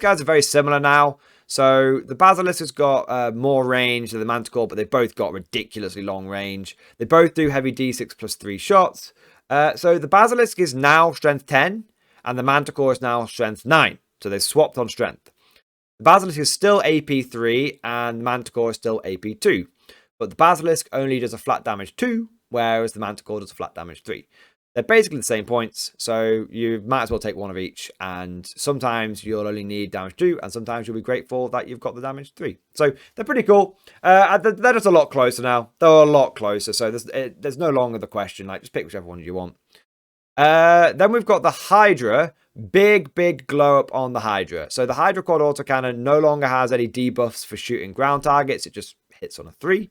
guys are very similar now. So the Basilisk has got more range than the Manticore, but they've both got ridiculously long range. They both do heavy D6 plus 3 shots. So the Basilisk is now strength 10. And the Manticore is now strength 9. So they've swapped on strength. The Basilisk is still AP 3 and the Manticore is still AP 2. But the Basilisk only does a flat damage 2, whereas the Manticore does a flat damage 3. They're basically the same points, so you might as well take one of each, and sometimes you'll only need damage 2, and sometimes you'll be grateful that you've got the damage 3. So they're pretty cool. They're just a lot closer now. They're a lot closer, so there's no longer the question, like, just pick whichever one you want. Then we've got the Hydra. Big glow up on the Hydra. So the Hydra quad autocannon no longer has any debuffs for shooting ground targets. It just hits on a 3.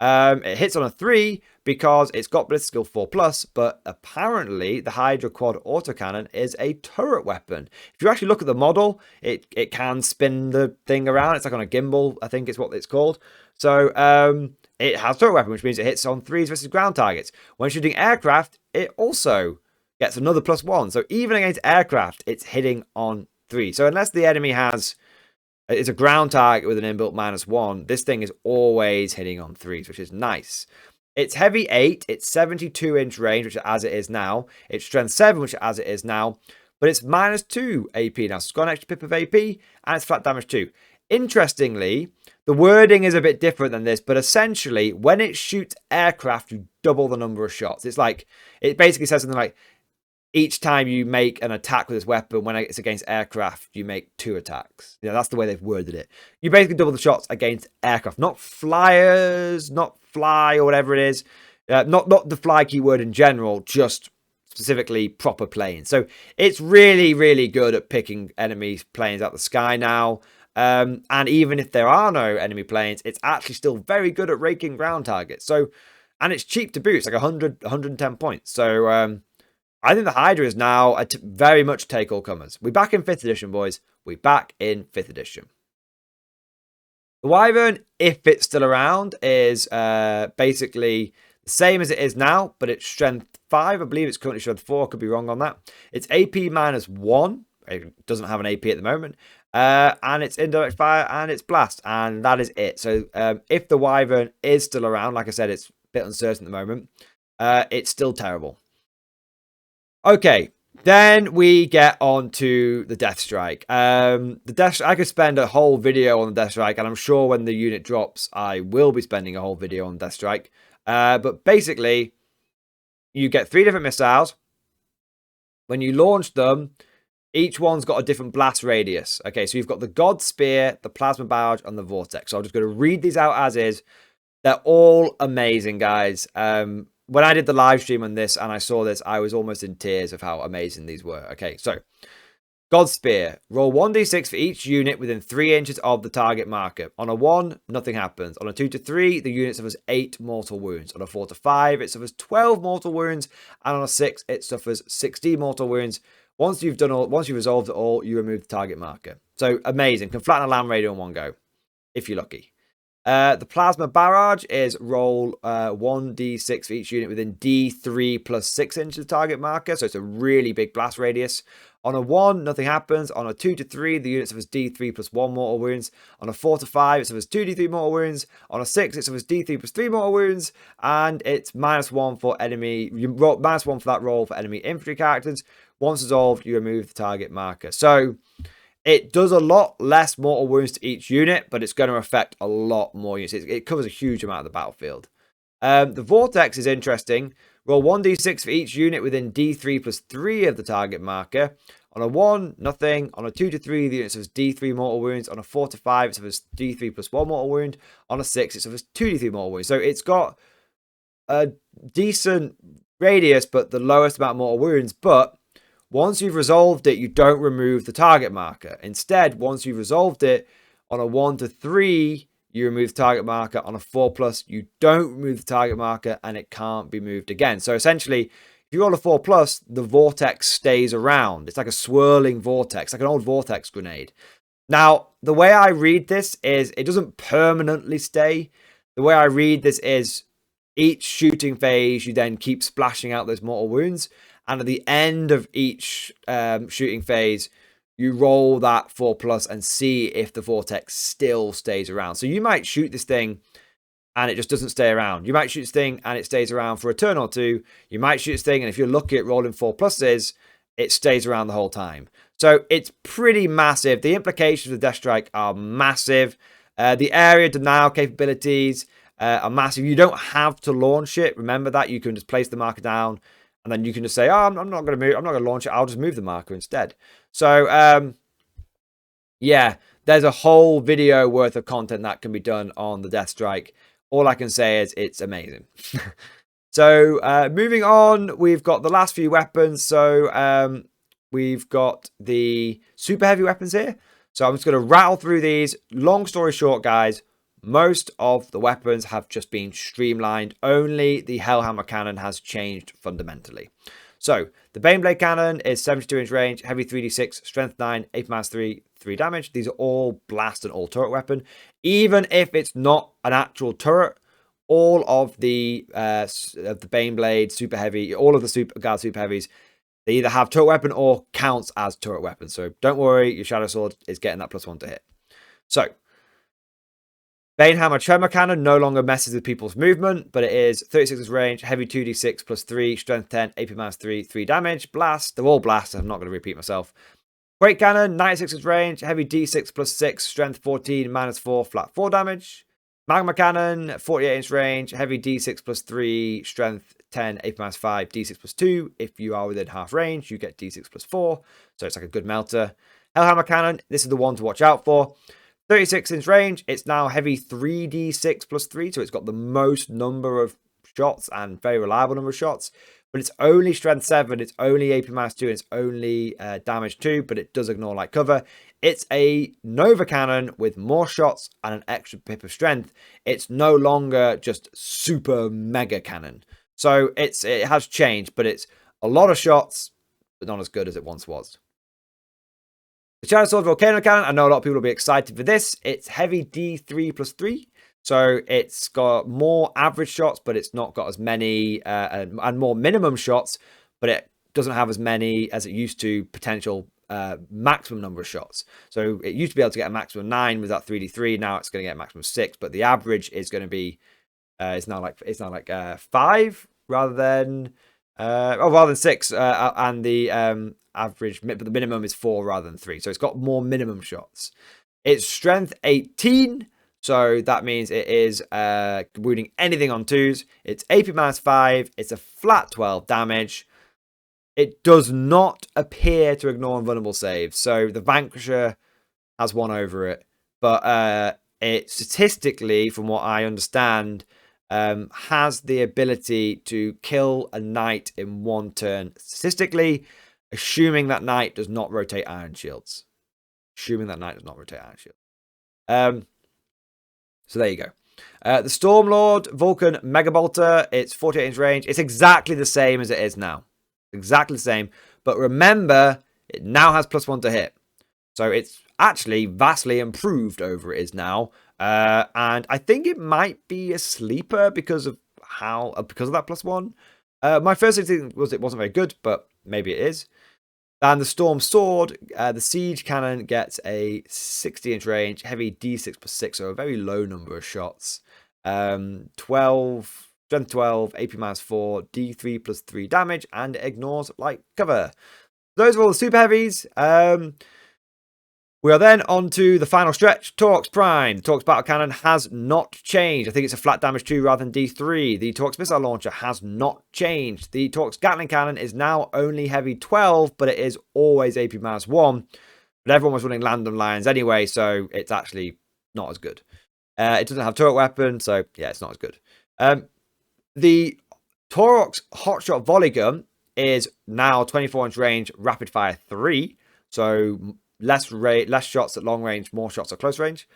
It hits on a 3 because it's got Ballistic Skill 4+, but apparently the Hydra quad autocannon is a turret weapon. If you actually look at the model, it can spin the thing around. It's like on a gimbal, I think is what it's called. So it has turret weapon, which means it hits on 3s versus ground targets. When shooting aircraft, it also gets another +1. So even against aircraft, it's hitting on 3. So unless the enemy it's a ground target with an inbuilt -1, this thing is always hitting on 3s, which is nice. It's heavy 8, it's 72-inch range, which as it is now. It's strength 7, which as it is now. But it's -2 AP now, so it's got an extra pip of AP, and it's flat damage 2. Interestingly, the wording is a bit different than this, but essentially, when it shoots aircraft, you double the number of shots. It's like, it basically says something like, each time you make an attack with this weapon, when it's against aircraft, you make 2 attacks. Yeah, that's the way they've worded it. You basically double the shots against aircraft, not flyers, not fly or whatever it is. Not the fly keyword in general, just specifically proper planes. So it's really good at picking enemy planes out the sky now. And even if there are no enemy planes, it's actually still very good at raking ground targets. So, and it's cheap to boot. It's like 110 points. So, I think the Hydra is now very much take all comers. We're back in 5th edition, boys. We're back in 5th edition. The Wyvern, if it's still around, is basically the same as it is now, but it's strength 5. I believe it's currently strength 4. I could be wrong on that. It's AP -1. It doesn't have an AP at the moment. And it's indirect fire and it's blast. And that is it. So if the Wyvern is still around, like I said, it's a bit uncertain at the moment. It's still terrible. Okay, then we get on to the Death Strike. I could spend a whole video on the Death Strike, and I'm sure when the unit drops, I will be spending a whole video on Death Strike. But basically, you get 3 different missiles. When you launch them, each one's got a different blast radius. Okay, so you've got the God Spear, the Plasma Barrage, and the Vortex. So I'm just going to read these out as is. They're all amazing, guys. When I did the live stream on this and I saw this, I was almost in tears of how amazing these were. Okay, so God Spear. Roll 1d6 for each unit within 3 inches of the target marker. On a 1, nothing happens. On a 2 to 3, the unit suffers 8 mortal wounds. On a 4 to 5, it suffers 12 mortal wounds. And on a 6, it suffers 16 mortal wounds. Once you've resolved it all, you remove the target marker. So amazing. Can flatten a land raider in one go, if you're lucky. The Plasma Barrage is roll 1d6 for each unit within d3 plus 6 inches of target marker. So it's a really big blast radius. On a 1, nothing happens. On a 2 to 3, the unit suffers d3 plus 1 mortal wounds. On a 4 to 5, it suffers 2d3 mortal wounds. On a 6, it suffers d3 plus 3 mortal wounds. And it's -1 for enemy. You roll -1 for that roll for enemy infantry characters. Once resolved, you remove the target marker. So it does a lot less mortal wounds to each unit, but it's going to affect a lot more units. It covers a huge amount of the battlefield. The Vortex is interesting. Roll 1d6 for each unit within d3 plus 3 of the target marker. On a 1, nothing. On a 2 to 3, the unit suffers d3 mortal wounds. On a 4 to 5, it suffers d3 plus 1 mortal wound. On a 6, it suffers 2d3 mortal wounds. So it's got a decent radius, but the lowest amount of mortal wounds. But once you've resolved it, you don't remove the target marker. Instead, once you've resolved it, on a 1 to 3, you remove the target marker. On a 4+, you don't remove the target marker, and it can't be moved again. So essentially, if you roll a 4+, the vortex stays around. It's like a swirling vortex, like an old vortex grenade. Now, the way I read this is it doesn't permanently stay. The way I read this is each shooting phase, you then keep splashing out those mortal wounds. And at the end of each shooting phase, you roll that 4+ and see if the vortex still stays around. So you might shoot this thing and it just doesn't stay around. You might shoot this thing and it stays around for a turn or two. You might shoot this thing and if you're lucky at rolling 4+s, it stays around the whole time. So it's pretty massive. The implications of Death Strike are massive. The area denial capabilities are massive. You don't have to launch it. Remember that. You can just place the marker down, and then you can just say, oh, I'm not going to move. I'm not going to launch it. I'll just move the marker instead. So, yeah, there's a whole video worth of content that can be done on the Death Strike. All I can say is it's amazing. So, moving on, we've got the last few weapons. So, we've got the super heavy weapons here. So I'm just going to rattle through these. Long story short, guys, most of the weapons have just been streamlined. Only the Hellhammer cannon has changed fundamentally. So the Baneblade cannon is 72-inch range, heavy 3d6, strength 9, AP-3, 3 damage. These are all blast and all turret weapon. Even if it's not an actual turret, all of the Baneblade super heavy, all of the super guard super heavies, they either have turret weapon or counts as turret weapon. So don't worry, your Shadow Sword is getting that +1 to hit. So, Banehammer Tremor Cannon no longer messes with people's movement, but it is 36 range, heavy 2d6 +3, strength 10, AP-3, 3 damage, blast. They're all blast, I'm not going to repeat myself. Quake Cannon, 96 range, heavy d6 +6, strength 14, -4, flat 4 damage. Magma Cannon, 48-inch range, heavy d6 +3, strength 10, AP-5, d6 +2. If you are within half range, you get d6 +4. So it's like a good melter. Hellhammer Cannon, this is the one to watch out for. 36-inch range, it's now heavy 3d6 +3. So it's got the most number of shots and very reliable number of shots. But it's only strength 7, it's only AP-2, and it's only damage 2, but it does ignore light cover. It's a Nova cannon with more shots and an extra pip of strength. It's no longer just super mega cannon. So it has changed, but it's a lot of shots, but not as good as it once was. The Shadow Sword Volcano Cannon, I know a lot of people will be excited for this. It's heavy D3 +3. So it's got more average shots, but it's not got as many and more minimum shots, but it doesn't have as many as it used to potential maximum number of shots. So it used to be able to get a maximum 9 with that 3d3. Now it's going to get a maximum 6, but the average is going to be it's now like 5 rather than 6, and the average, but the minimum is 4 rather than 3. So it's got more minimum shots. It's strength 18. So that means it is wounding anything on 2s. It's AP-5. It's a flat 12 damage. It does not appear to ignore invulnerable saves. So the Vanquisher has one over it. But it statistically, from what I understand, has the ability to kill a knight in one turn. Statistically, assuming that knight does not rotate Iron Shields. So there you go. The Stormlord Vulcan Mega Bolter, it's 48-inch range. It's exactly the same as it is now. Exactly the same. But remember, it now has +1 to hit. So it's actually vastly improved over it is now. And I think it might be a sleeper because of that +1. My first instinct was it wasn't very good, but maybe it is. And the Storm Sword, the Siege Cannon gets a 60-inch range, heavy D6 +6, so a very low number of shots. 12, strength 12, AP-4, D3 +3 damage, and it ignores light cover. Those are all the super heavies. We are then on to the final stretch, Torx Prime. The Torx Battle Cannon has not changed. I think it's a flat damage 2 rather than D3. The Torx Missile Launcher has not changed. The Torx Gatling Cannon is now only heavy 12, but it is always AP-1. But everyone was running Landon Lions anyway, so it's actually not as good. It doesn't have turret weapon, so yeah, it's not as good. The Torx Hotshot Volley Gun is now 24-inch range, rapid fire 3. So less shots at long range, more shots at close range.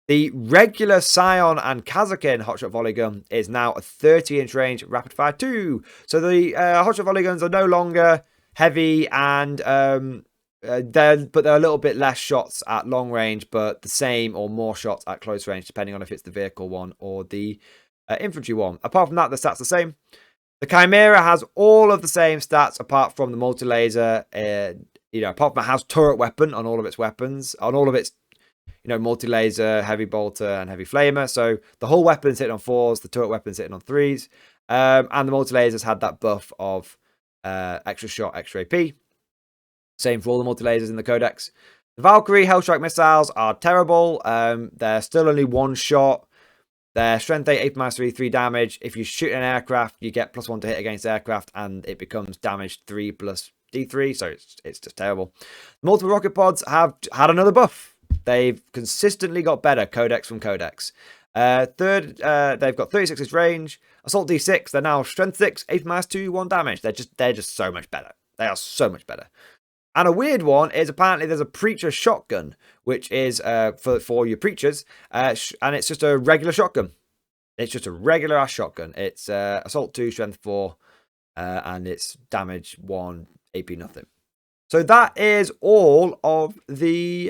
The regular Scion and Kazakin Hotshot Volley Gun is now a 30-inch range, rapid fire 2. So the Hotshot Volley Guns are no longer heavy, and they're a little bit less shots at long range, but the same or more shots at close range, depending on if it's the vehicle one or the infantry one. Apart from that, the stats are the same. The Chimera has all of the same stats apart from the multi-laser. Apart from it has turret weapon on all of its weapons, on all of its, multi-laser, heavy bolter, and heavy flamer. So the whole weapon's hitting on 4s, the turret weapon's hitting on 3s. And the multi-lasers had that buff of extra shot, extra AP. Same for all the multi-lasers in the Codex. The Valkyrie Hellstrike missiles are terrible. They're still only one shot. Their strength 8, 8 minus 3, 3 damage. If you shoot an aircraft, you get +1 to hit against aircraft, and it becomes damage 3 plus D3, so it's just terrible. Multiple rocket pods have had another buff. They've consistently got better, Codex from Codex. They've got 36 range. Assault D6, they're now strength 6, 8 minus 2, 1 damage. They're just so much better. They are so much better. And a weird one is apparently there's a preacher shotgun, which is for your preachers, and it's just a regular shotgun. It's just a regular ass shotgun. It's assault 2, strength 4, and it's damage 1, AP nothing. So that is all of the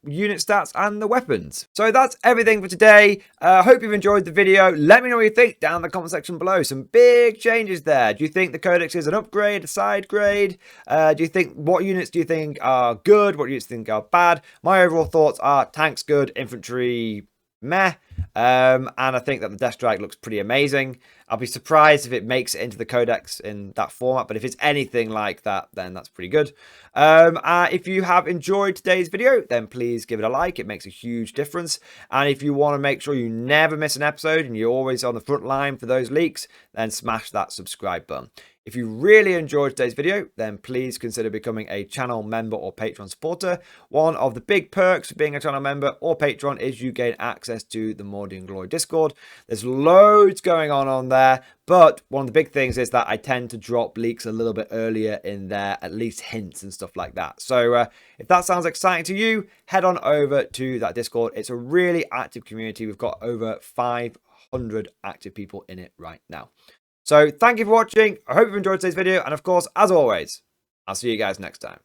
unit stats and the weapons. So that's everything for today. Hope you've enjoyed the video. Let me know what you think down in the comment section below. Some big changes there. Do you think the Codex is an upgrade, a side grade? What units do you think are good? What units do you think are bad? My overall thoughts are tanks good, infantry meh. And I think that the Death Strike looks pretty amazing. I'll be surprised if it makes it into the Codex in that format, but if it's anything like that, then that's pretty good. If you have enjoyed today's video, then please give it a like. It makes a huge difference. And if you want to make sure you never miss an episode and you're always on the front line for those leaks, then smash that subscribe button. If you really enjoyed today's video, then please consider becoming a channel member or Patreon supporter. One of the big perks of being a channel member or patron is you gain access to the Mordy and Glory Discord. There's loads going on there, but one of the big things is that I tend to drop leaks a little bit earlier in there, at least hints and stuff like that. So if that sounds exciting to you, head on over to that Discord. It's a really active community. We've got over 500 active people in it right now. So thank you for watching. I hope you've enjoyed today's video. And of course, as always, I'll see you guys next time.